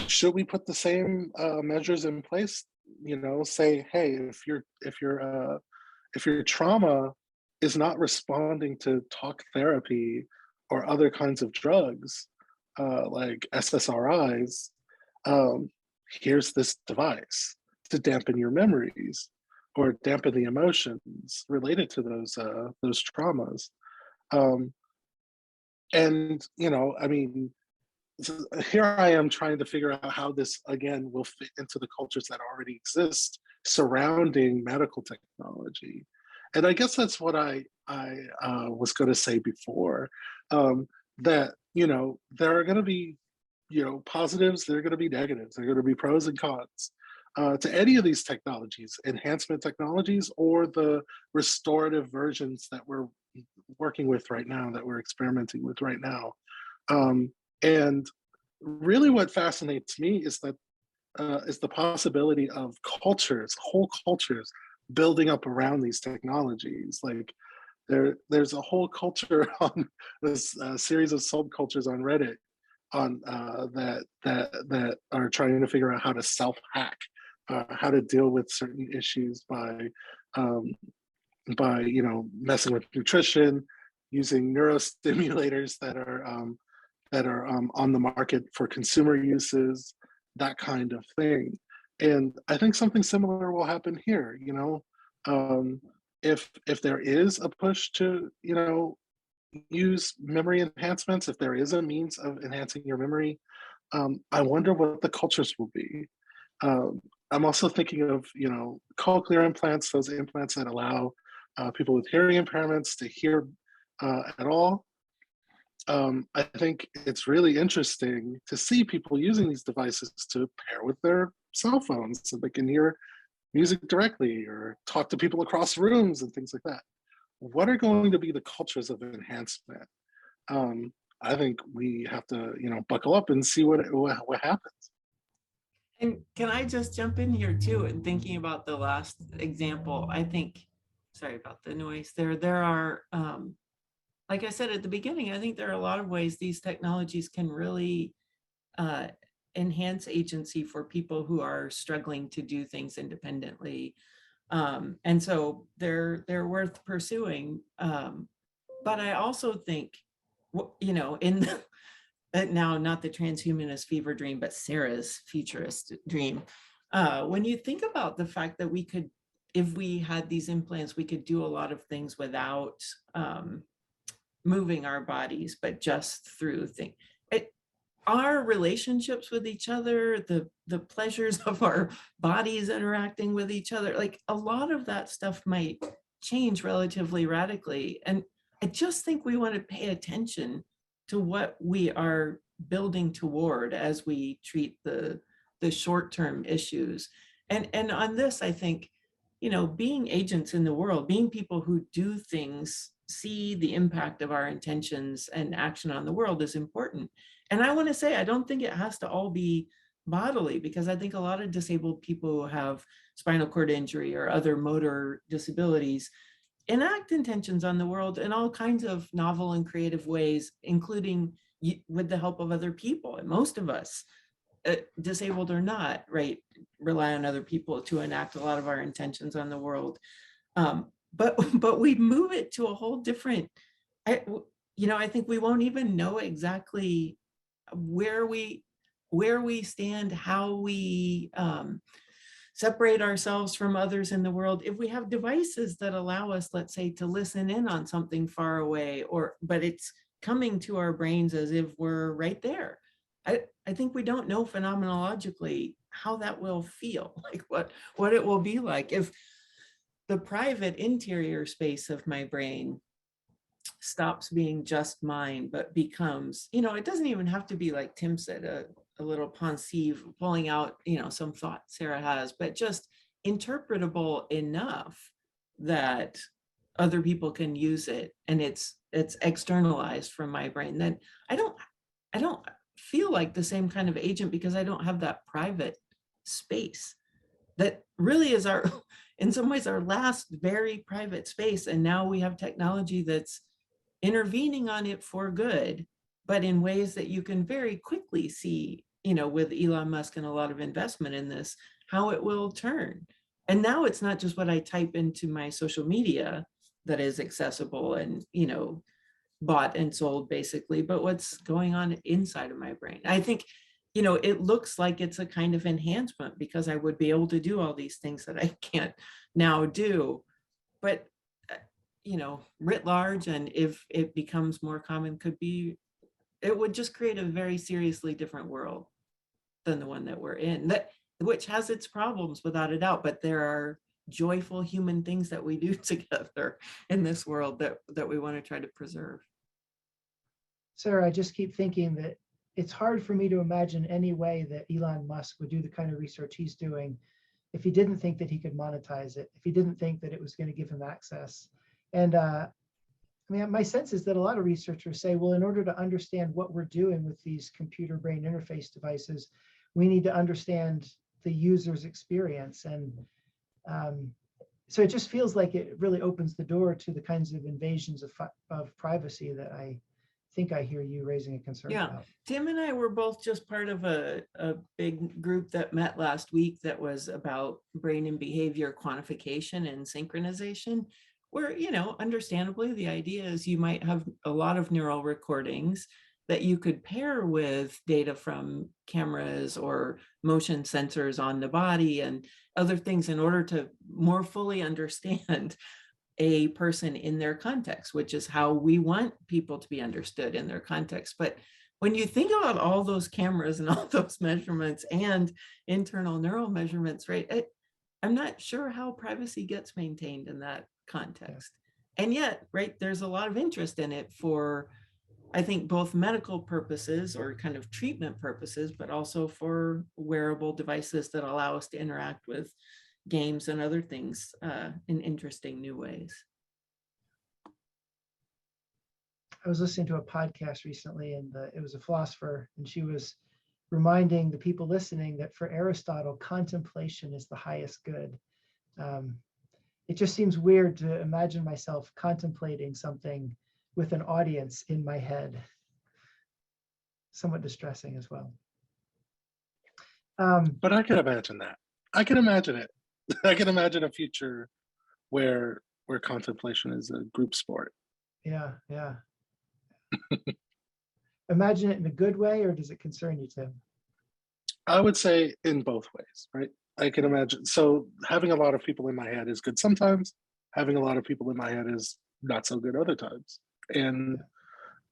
should we put the same measures in place? Say, hey, if your trauma is not responding to talk therapy or other kinds of drugs like SSRIs, um, here's this device to dampen your memories or dampen the emotions related to those traumas. Um, and I mean, here I am trying to figure out how this again will fit into the cultures that already exist surrounding medical technology. And I guess that's what I was going to say before, that there are going to be positives, there are going to be negatives, there are going to be pros and cons to any of these technologies, enhancement technologies or the restorative versions that we're working with right now, that we're experimenting with right now. And really, what fascinates me is the possibility of whole cultures, building up around these technologies. Like there's a whole culture on this series of subcultures on Reddit on that are trying to figure out how to self-hack, how to deal with certain issues um, by messing with nutrition, using neurostimulators that are on the market for consumer uses, that kind of thing. And I think something similar will happen here. If there is a push to use memory enhancements, if there is a means of enhancing your memory, I wonder what the cultures will be. I'm also thinking of cochlear implants, those implants that allow people with hearing impairments to hear at all. I think it's really interesting to see people using these devices to pair with their cell phones so they can hear music directly or talk to people across rooms and things like that. What are going to be the cultures of enhancement? I think we have to, buckle up and see what happens. And can I just jump in here too? And thinking about the last example, I think, sorry about the noise there. There are, like I said at the beginning, I think there are a lot of ways these technologies can really enhance agency for people who are struggling to do things independently. And so they're worth pursuing. But I also think, in the, now not the transhumanist fever dream, but Sarah's futurist dream. When you think about the fact that we could, if we had these implants, we could do a lot of things without moving our bodies, but just through things. Our relationships with each other, the pleasures of our bodies interacting with each other, like a lot of that stuff might change relatively radically. And I just think we want to pay attention to what we are building toward as we treat the short-term issues. And on this, I think, being agents in the world, being people who do things see the impact of our intentions and action on the world is important. And I want to say, I don't think it has to all be bodily, because I think a lot of disabled people who have spinal cord injury or other motor disabilities enact intentions on the world in all kinds of novel and creative ways, including with the help of other people. And most of us, disabled or not, right, rely on other people to enact a lot of our intentions on the world. But we move it to a whole different, I think we won't even know exactly where we stand, how we separate ourselves from others in the world if we have devices that allow us, let's say, to listen in on something far away, but it's coming to our brains as if we're right there. I think we don't know phenomenologically how that will feel, like what it will be like if the private interior space of my brain stops being just mine, but becomes, it doesn't even have to be like Tim said, a little pensive, pulling out, some thought Sarah has, but just interpretable enough that other people can use it, and it's externalized from my brain. Then I don't feel like the same kind of agent, because I don't have that private space that really is our, in some ways, our last very private space. And now we have technology that's intervening on it for good, but in ways that you can very quickly see, with Elon Musk and a lot of investment in this, how it will turn. And now it's not just what I type into my social media that is accessible and, bought and sold basically, but what's going on inside of my brain. I think, it looks like it's a kind of enhancement, because I would be able to do all these things that I can't now do. But, writ large, and if it becomes more common, it would just create a very seriously different world than the one that we're in, which has its problems without a doubt, but there are joyful human things that we do together in this world that we want to try to preserve. Sarah, I just keep thinking that it's hard for me to imagine any way that Elon Musk would do the kind of research he's doing if he didn't think that he could monetize it, if he didn't think that it was going to give him access. And my sense is that a lot of researchers say, well, in order to understand what we're doing with these computer brain interface devices, we need to understand the user's experience. And so it just feels like it really opens the door to the kinds of invasions of privacy that I think I hear you raising a concern about. Tim and I were both just part of a big group that met last week that was about brain and behavior quantification and synchronization, where, understandably, the idea is you might have a lot of neural recordings that you could pair with data from cameras or motion sensors on the body and other things in order to more fully understand a person in their context, which is how we want people to be understood in their context. But when you think about all those cameras and all those measurements and internal neural measurements, right, I'm not sure how privacy gets maintained in that context. And yet, right, there's a lot of interest in it for, I think, both medical purposes or kind of treatment purposes, but also for wearable devices that allow us to interact with games and other things in interesting new ways. I was listening to a podcast recently, and it was a philosopher, and she was reminding the people listening that for Aristotle, contemplation is the highest good. It just seems weird to imagine myself contemplating something with an audience in my head. Somewhat distressing as well. But I can imagine that. I can imagine it. I can imagine a future where contemplation is a group sport. Yeah. Imagine it in a good way, or does it concern you, Tim? I would say in both ways, right? I can imagine. So having a lot of people in my head is good sometimes. Having a lot of people in my head is not so good other times. And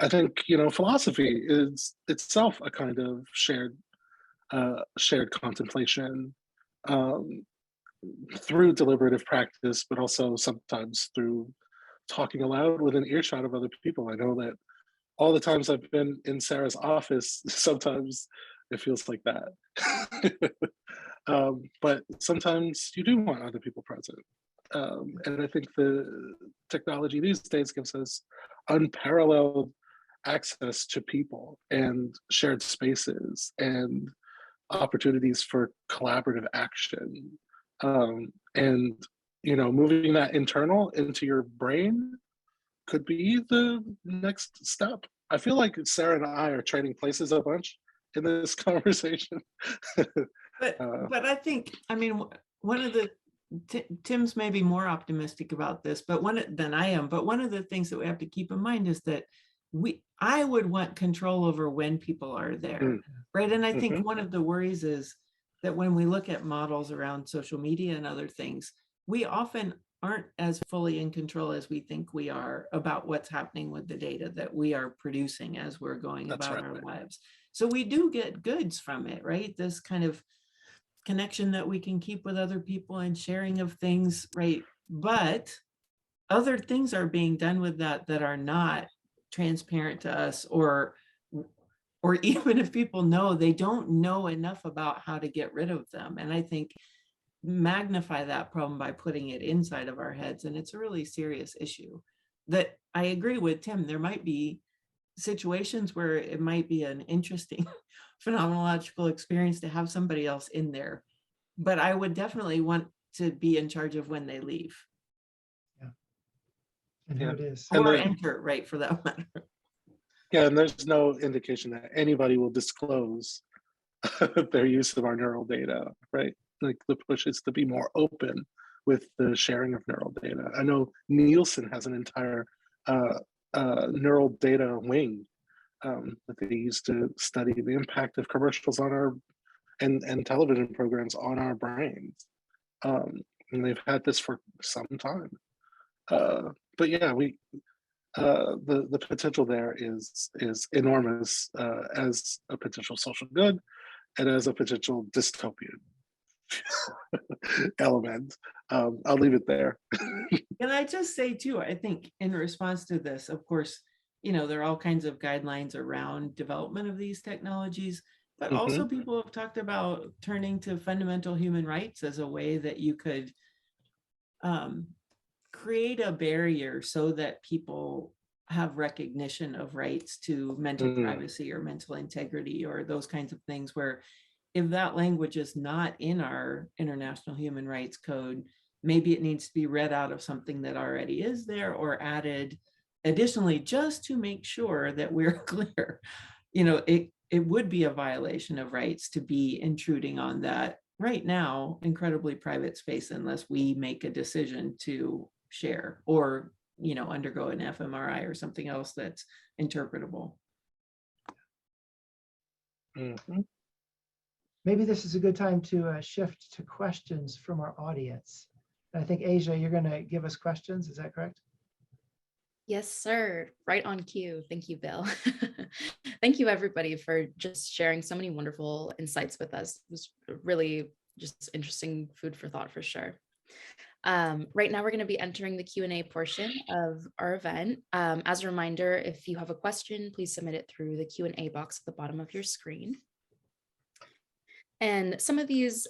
I think, philosophy is itself a kind of shared contemplation through deliberative practice, but also sometimes through talking aloud within earshot of other people. I know that all the times I've been in Sarah's office, sometimes it feels like that. But sometimes you do want other people present. And I think the technology these days gives us unparalleled access to people and shared spaces and opportunities for collaborative action. And moving that internal into your brain could be the next step. I feel like Sarah and I are trading places a bunch in this conversation. But I think, I mean, one of the Tim's maybe more optimistic about this, but than I am. But one of the things that we have to keep in mind is that I would want control over when people are there, right? And I think one of the worries is that when we look at models around social media and other things, we often aren't as fully in control as we think we are about what's happening with the data that we are producing as we're going about our lives. So we do get goods from it, right? This kind of connection that we can keep with other people and sharing of things, right? But other things are being done with that are not transparent to us, or even if people know, they don't know enough about how to get rid of them. And I think magnify that problem by putting it inside of our heads. And it's a really serious issue that I agree with Tim. There might be situations where it might be an interesting phenomenological experience to have somebody else in there, but I would definitely want to be in charge of when they leave. Yeah. And who it is. Or enter, right, for that matter. Yeah, and there's no indication that anybody will disclose their use of our neural data, right? Like the push is to be more open with the sharing of neural data. I know Nielsen has an entire neural data wing that they use to study the impact of commercials on our and television programs on our brains. And they've had this for some time. But yeah, the potential there is enormous as a potential social good and as a potential dystopian element. I'll leave it there. Can I just say too, I think in response to this, of course, there are all kinds of guidelines around development of these technologies, but also people have talked about turning to fundamental human rights as a way that you could create a barrier so that people have recognition of rights to mental privacy or mental integrity or those kinds of things, where if that language is not in our international human rights code, maybe it needs to be read out of something that already is there or added additionally, just to make sure that we're clear. It would be a violation of rights to be intruding on that right now incredibly private space unless we make a decision to share or undergo an fMRI or something else that's interpretable. Maybe this is a good time to shift to questions from our audience. I think, Asia, you're going to give us questions. Is that correct? Yes, sir. Right on cue. Thank you, Bill. Thank you, everybody, for just sharing so many wonderful insights with us. It was really just interesting food for thought for sure. Right now, we're going to be entering the Q&A portion of our event. As a reminder, if you have a question, please submit it through the Q&A box at the bottom of your screen. And some of these,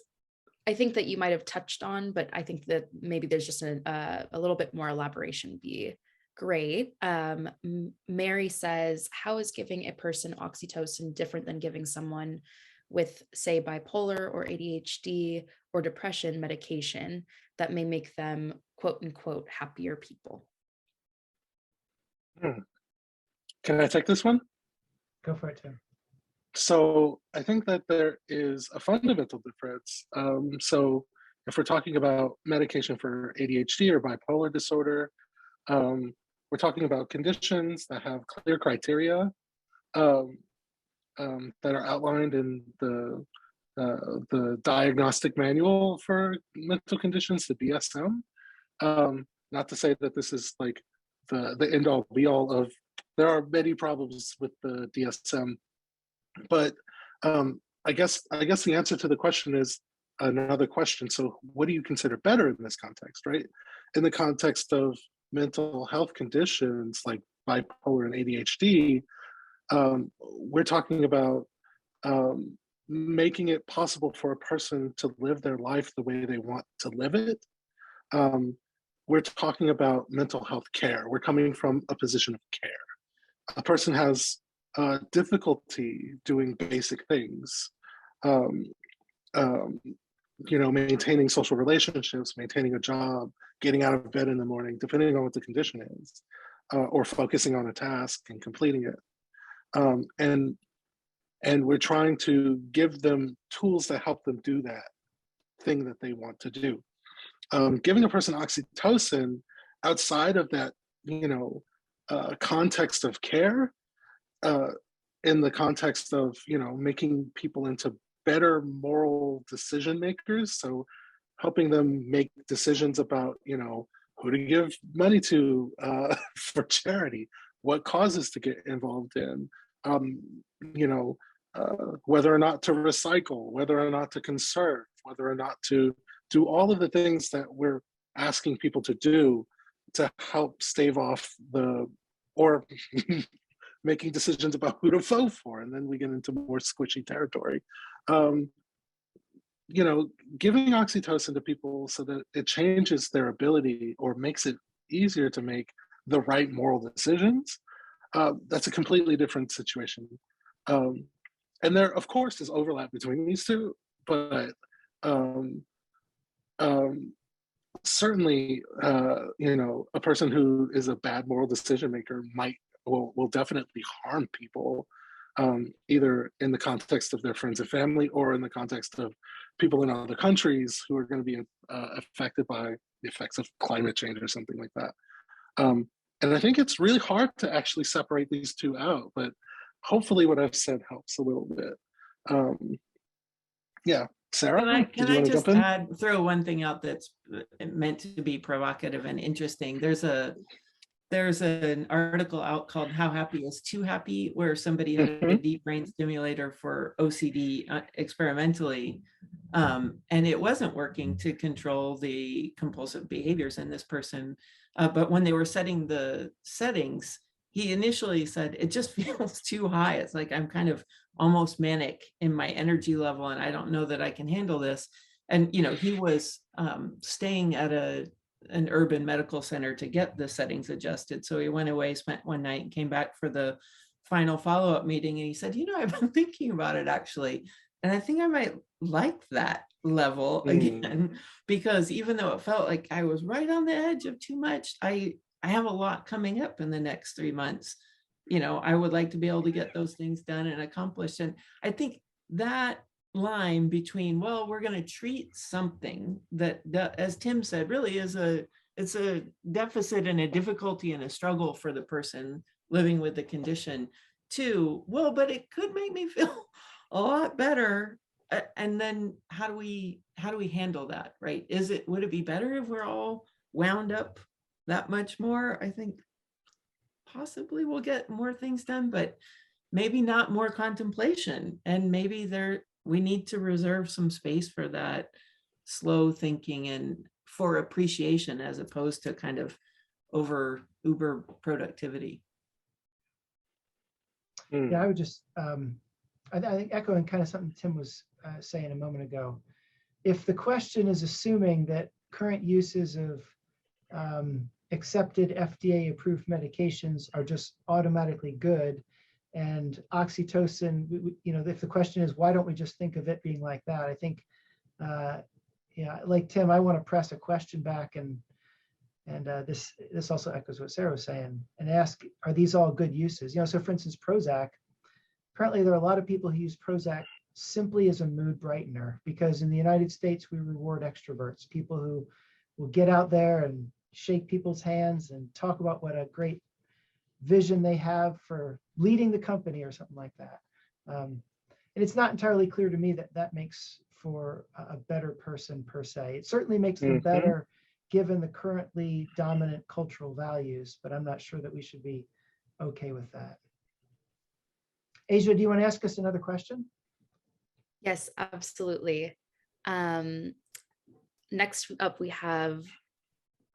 I think that you might have touched on, but I think that maybe there's just a little bit more elaboration be great. Mary says, how is giving a person oxytocin different than giving someone with, say, bipolar or ADHD or depression medication that may make them, quote unquote, happier people? Can I take this one? Go for it, Tim. So I think that there is a fundamental difference. So if we're talking about medication for ADHD or bipolar disorder, we're talking about conditions that have clear criteria that are outlined in the diagnostic manual for mental conditions, the DSM. Not to say that this is like the end all be all of, there are many problems with the DSM, but I guess the answer to the question is another question. So what do you consider better in this context, right? In the context of mental health conditions like bipolar and ADHD, we're talking about making it possible for a person to live their life the way they want to live it, we're talking about mental health care. We're coming from a position of care. A person has difficulty doing basic things, um, um, maintaining social relationships, maintaining a job, getting out of bed in the morning, depending on what the condition is, or focusing on a task and completing it. And we're trying to give them tools that help them do that thing that they want to do. Giving a person oxytocin outside of that, context of care, in the context of, making people into better moral decision makers. So helping them make decisions about, who to give money to for charity, what causes to get involved in, whether or not to recycle, whether or not to conserve, whether or not to do all of the things that we're asking people to do to help stave off or making decisions about who to vote for. And then we get into more squishy territory. Giving oxytocin to people so that it changes their ability or makes it easier to make the right moral decisions, that's a completely different situation. And there, of course, is overlap between these two, but certainly, a person who is a bad moral decision maker will definitely harm people, either in the context of their friends and family or in the context of people in other countries who are going to be affected by the effects of climate change or something like that. And I think it's really hard to actually separate these two out, but hopefully what I've said helps a little bit. Yeah, Sarah, Can I just throw one thing out that's meant to be provocative and interesting? There's an article out called "How Happy is Too Happy," where somebody had a deep brain stimulator for OCD experimentally, and it wasn't working to control the compulsive behaviors in this person. But when they were setting the settings, he initially said, "It just feels too high. It's like I'm kind of almost manic in my energy level, and I don't know that I can handle this." And he was staying at an urban medical center to get the settings adjusted. So he went away, spent one night, and came back for the final follow-up meeting. And he said, I've been thinking about it actually, and I think I might like that level again, because even though it felt like I was right on the edge of too much, I have a lot coming up in the next 3 months. I would like to be able to get those things done and accomplished. And I think that line between, well, we're going to treat something that, as Tim said, really it's a deficit and a difficulty and a struggle for the person living with the condition, to, well, but it could make me feel a lot better. And then how do we handle that, right? Would it be better if we're all wound up that much more? I think possibly we'll get more things done, but maybe not more contemplation. And maybe we need to reserve some space for that slow thinking and for appreciation, as opposed to kind of uber productivity. Yeah, I would just, I think echoing kind of something Tim was saying a moment ago, if the question is assuming that current uses of accepted FDA-approved medications are just automatically good, and oxytocin, if the question is, why don't we just think of it being like that? I think, like Tim, I want to press a question back, and this also echoes what Sarah was saying, and ask, are these all good uses? So for instance, Prozac, apparently there are a lot of people who use Prozac simply as a mood brightener, because in the United States, we reward extroverts, people who will get out there and shake people's hands and talk about what a great vision they have for leading the company or something like that. And it's not entirely clear to me that makes for a better person per se. It certainly makes them better given the currently dominant cultural values, but I'm not sure that we should be okay with that. Asia, do you want to ask us another question? Yes, absolutely. Next up, we have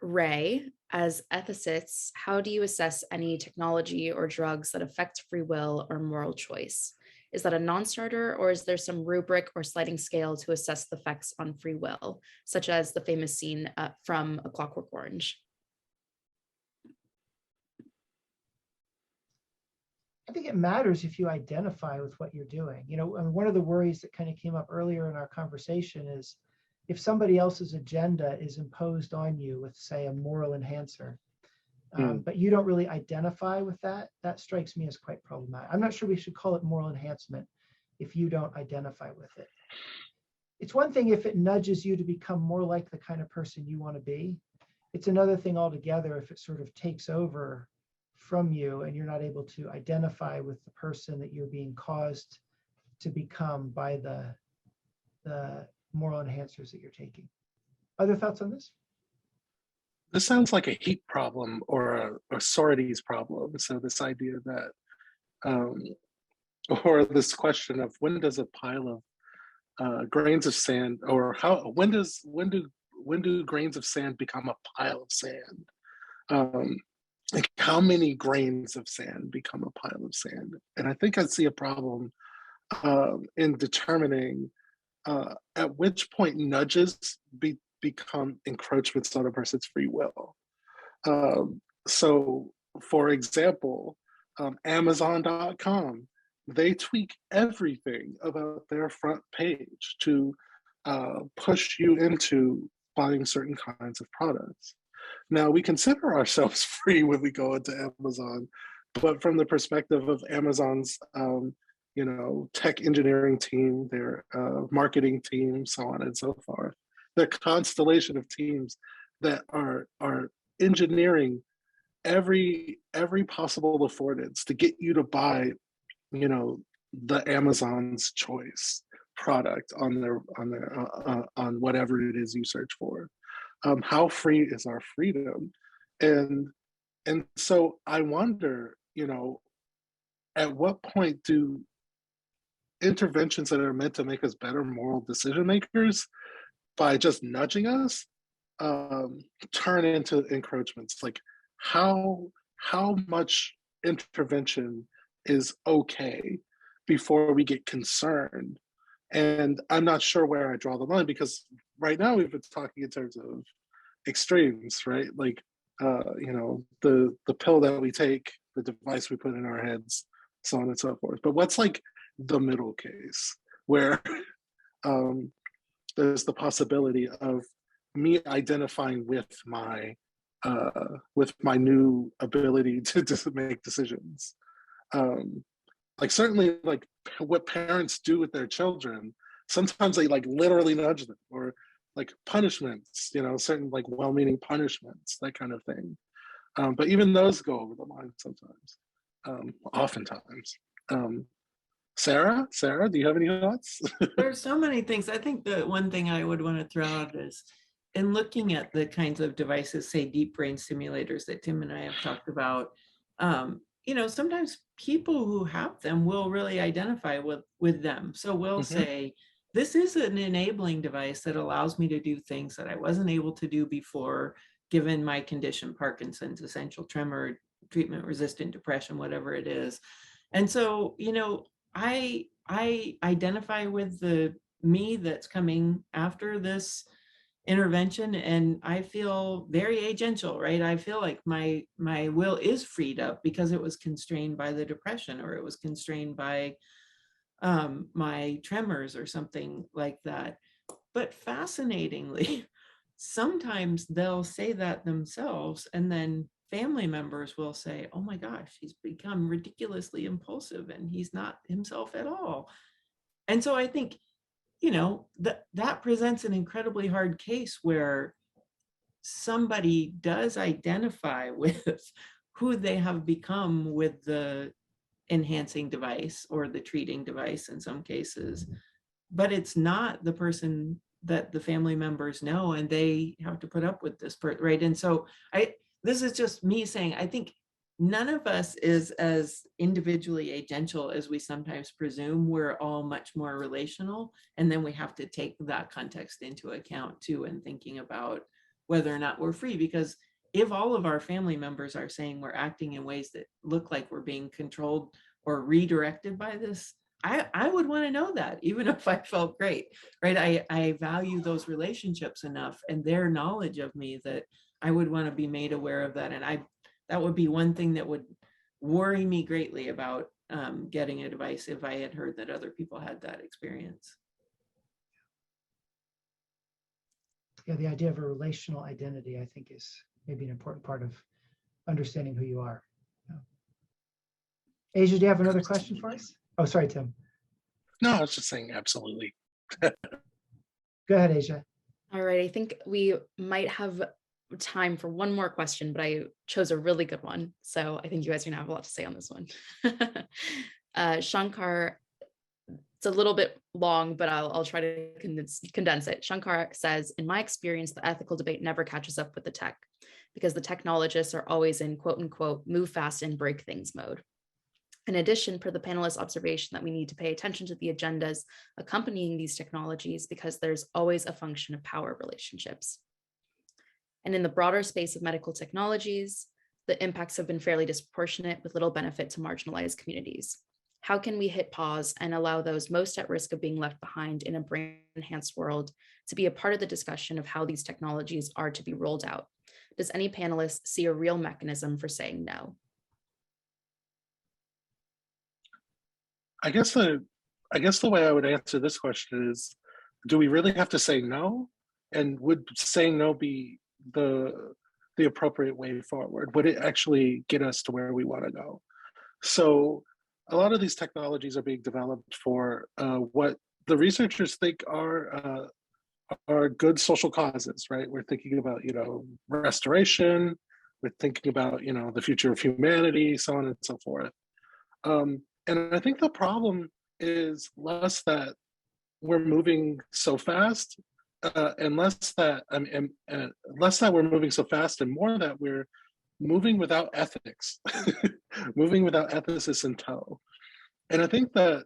Ray. As ethicists, how do you assess any technology or drugs that affect free will or moral choice? Is that a non-starter, or is there some rubric or sliding scale to assess the effects on free will, such as the famous scene from A Clockwork Orange? I think it matters if you identify with what you're doing. You know, and one of the worries that kind of came up earlier in our conversation is if somebody else's agenda is imposed on you with, say, a moral enhancer, but you don't really identify with that, that strikes me as quite problematic. I'm not sure we should call it moral enhancement if you don't identify with it. It's one thing if it nudges you to become more like the kind of person you want to be. It's another thing altogether if it sort of takes over from you and you're not able to identify with the person that you're being caused to become by the moral enhancers that you're taking. Other thoughts on this? This sounds like a heat problem or a sororities problem. So this idea that, or this question of when does a pile of grains of sand, or when do grains of sand become a pile of sand? Like how many grains of sand become a pile of sand? And I think I see a problem in determining at which point nudges become encroachments on a person's free will. So, for example, Amazon.com, they tweak everything about their front page to push you into buying certain kinds of products. Now, we consider ourselves free when we go into Amazon, but from the perspective of Amazon's tech engineering team, their marketing team, so on and so forth, the constellation of teams that are engineering every possible affordance to get you to buy, the Amazon's choice product on their on whatever it is you search for. How free is our freedom? And so I wonder, at what point do interventions that are meant to make us better moral decision makers by just nudging us turn into encroachments? Like how much intervention is okay before we get concerned? And I'm not sure where I draw the line, because right now we've been talking in terms of extremes, right? Like the pill that we take, the device we put in our heads, so on and so forth. But what's like the middle case where there's the possibility of me identifying with my new ability to make decisions? Like certainly like what parents do with their children, sometimes they like literally nudge them, or like punishments, certain like well-meaning punishments, that kind of thing. But even those go over the line sometimes, oftentimes. Sarah, do you have any thoughts? There's so many things. I think the one thing I would want to throw out is in looking at the kinds of devices, say deep brain stimulators that Tim and I have talked about, sometimes people who have them will really identify with them. So we'll say, this is an enabling device that allows me to do things that I wasn't able to do before, given my condition, Parkinson's, essential tremor, treatment-resistant depression, whatever it is. And so, I identify with the me that's coming after this intervention, and I feel very agential, right? I feel like my will is freed up because it was constrained by the depression, or it was constrained by my tremors or something like that. But fascinatingly, sometimes they'll say that themselves, and then family members will say, oh my gosh, he's become ridiculously impulsive and he's not himself at all. And so I think, that presents an incredibly hard case where somebody does identify with who they have become with the enhancing device or the treating device in some cases, but it's not the person that the family members know, and they have to put up with this, right? And so this is just me saying, I think none of us is as individually agential as we sometimes presume. We're all much more relational, and then we have to take that context into account too, in thinking about whether or not we're free. Because if all of our family members are saying we're acting in ways that look like we're being controlled or redirected by this, I would want to know that, even if I felt great, right? I value those relationships enough and their knowledge of me that I would want to be made aware of that. And that would be one thing that would worry me greatly about getting a device if I had heard that other people had that experience. Yeah, the idea of a relational identity, I think, is maybe an important part of understanding who you are. Yeah. Asia, do you have another question for us? Oh, sorry, Tim. No, I was just saying absolutely. Go ahead, Asia. All right, I think we might have time for one more question, but I chose a really good one. So I think you guys are gonna have a lot to say on this one. Shankar, it's a little bit long, but I'll try to condense it. Shankar says, in my experience, the ethical debate never catches up with the tech because the technologists are always in quote unquote, move fast and break things mode. In addition, per the panelists' observation that we need to pay attention to the agendas accompanying these technologies because there's always a function of power relationships. And in the broader space of medical technologies, the impacts have been fairly disproportionate with little benefit to marginalized communities. How can we hit pause and allow those most at risk of being left behind in a brain-enhanced world to be a part of the discussion of how these technologies are to be rolled out? Does any panelist see a real mechanism for saying no? I guess the way I would answer this question is, do we really have to say no? And would saying no be the appropriate way forward? Would it actually get us to where we want to go? So a lot of these technologies are being developed for what the researchers think are good social causes, right? We're thinking about, restoration. We're thinking about, the future of humanity, so on and so forth. And I think the problem is less that we're moving so fast, and less that we're moving so fast, and more that we're moving without ethics, moving without ethicists in tow. And I think that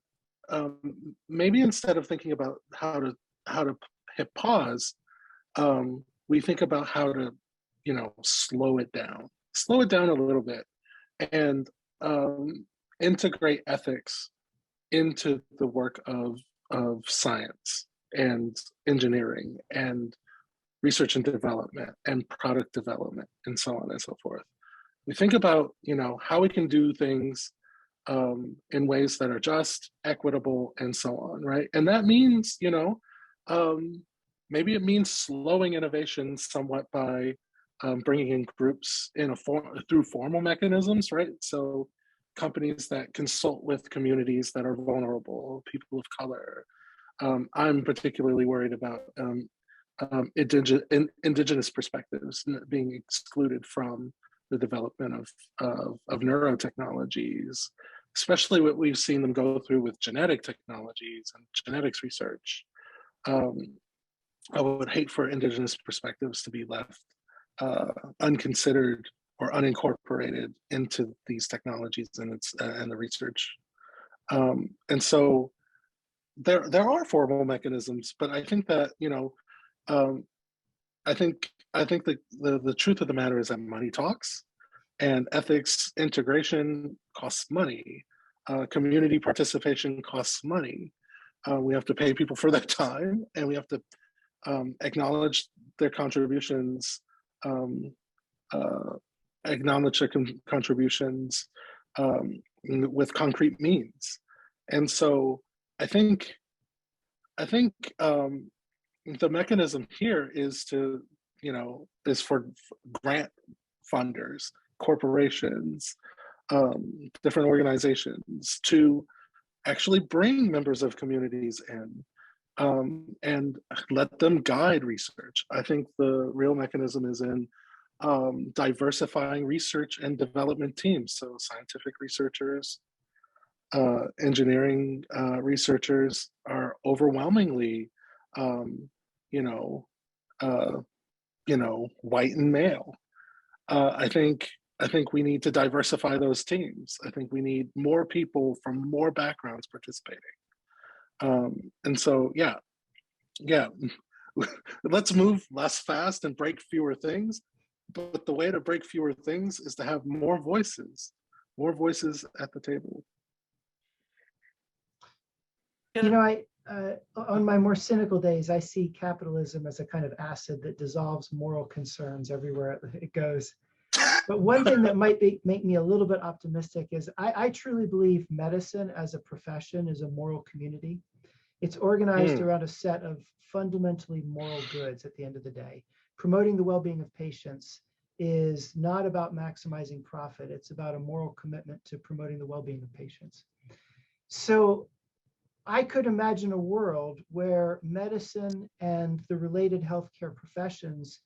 maybe instead of thinking about how to hit pause, we think about how to, slow it down a little bit, and integrate ethics into the work of science and engineering and research and development and product development and so on and so forth. We think about, how we can do things in ways that are just, equitable, and so on, right? And that means, maybe it means slowing innovation somewhat by bringing in groups through formal mechanisms, right? So companies that consult with communities that are vulnerable, people of color. I'm particularly worried about indigenous perspectives being excluded from the development of neurotechnologies, especially what we've seen them go through with genetic technologies and genetics research. I would hate for indigenous perspectives to be left unconsidered or unincorporated into these technologies and the research. And so there are formal mechanisms, but I think that I think the truth of the matter is that money talks, and ethics integration costs money. Community participation costs money. We have to pay people for their time, and we have to acknowledge their contributions. With concrete means. And so I think the mechanism here is for grant funders, corporations, different organizations to actually bring members of communities in and let them guide research. I think the real mechanism is in diversifying research and development teams. So scientific researchers, engineering researchers are overwhelmingly, white and male. I think we need to diversify those teams. I think we need more people from more backgrounds participating. And so, yeah, let's move less fast and break fewer things. But the way to break fewer things is to have more voices at the table. On my more cynical days, I see capitalism as a kind of acid that dissolves moral concerns everywhere it goes. But one thing that might make me a little bit optimistic is I truly believe medicine as a profession is a moral community. It's organized around a set of fundamentally moral goods at the end of the day. Promoting the well-being of patients is not about maximizing profit. It's about a moral commitment to promoting the well-being of patients. So I could imagine a world where medicine and the related healthcare professions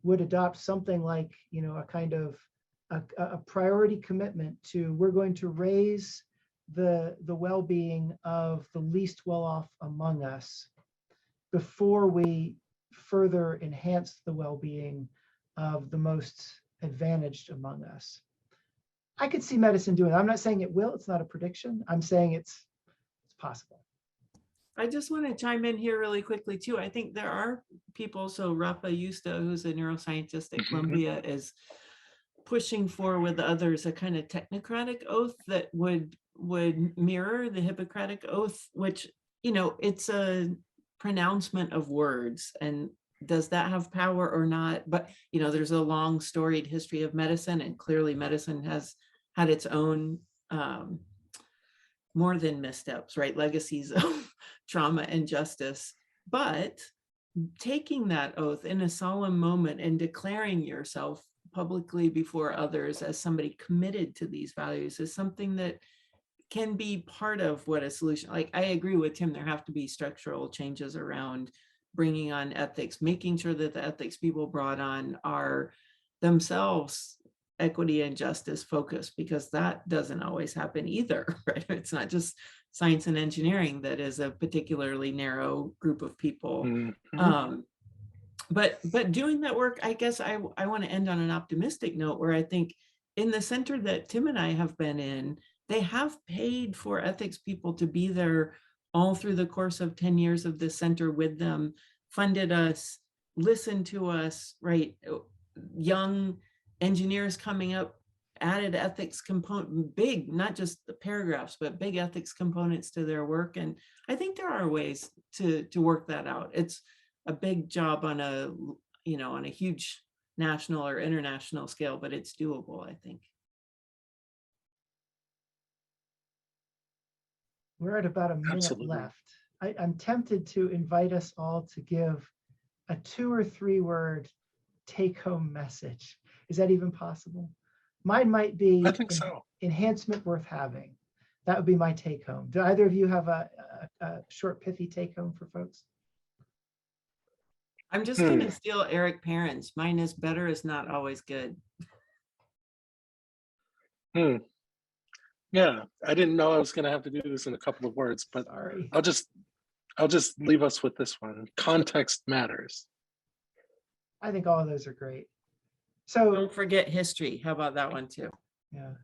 would adopt something like, a kind of a priority commitment to, we're going to raise the well-being of the least well-off among us before we further enhance the well-being of the most advantaged among us. I could see medicine doing it. I'm not saying it will, it's not a prediction. I'm saying it's possible. I just want to chime in here really quickly too. I think there are people, so Rafa Yusta, who's a neuroscientist at Columbia, is pushing for with others a kind of technocratic oath that would mirror the Hippocratic oath, which, it's a pronouncement of words, and does that have power or not? But, there's a long storied history of medicine, and clearly medicine has had its own more than missteps, right? Legacies of trauma and justice. But taking that oath in a solemn moment and declaring yourself publicly before others as somebody committed to these values is something that can be part of what a solution, like I agree with Tim, there have to be structural changes around bringing on ethics, making sure that the ethics people brought on are themselves equity and justice focused, because that doesn't always happen either, right? It's not just science and engineering that is a particularly narrow group of people. But doing that work, I guess I want to end on an optimistic note where I think in the center that Tim and I have been in, they have paid for ethics people to be there all through the course of 10 years of the center with them, funded us, listened to us, right? Young engineers coming up, added ethics component, big, not just the paragraphs, but big ethics components to their work. And I think there are ways to work that out. It's a big job on a huge national or international scale, but it's doable, I think. We're at about a minute left. I'm tempted to invite us all to give a 2 or 3 word take-home message. Is that even possible? Mine might be, I think so. Enhancement worth having. That would be my take-home. Do either of you have a short, pithy take-home for folks? I'm just going to steal Eric Perrin's. Mine is better is not always good. Yeah, I didn't know I was going to have to do this in a couple of words, but Sorry. I'll just leave us with this one. Context matters. I think all of those are great. So don't forget history. How about that one too? Yeah.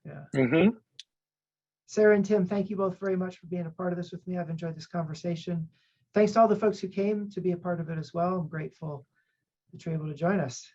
Sarah and Tim, thank you both very much for being a part of this with me. I've enjoyed this conversation. Thanks to all the folks who came to be a part of it as well. I'm grateful that you're able to join us.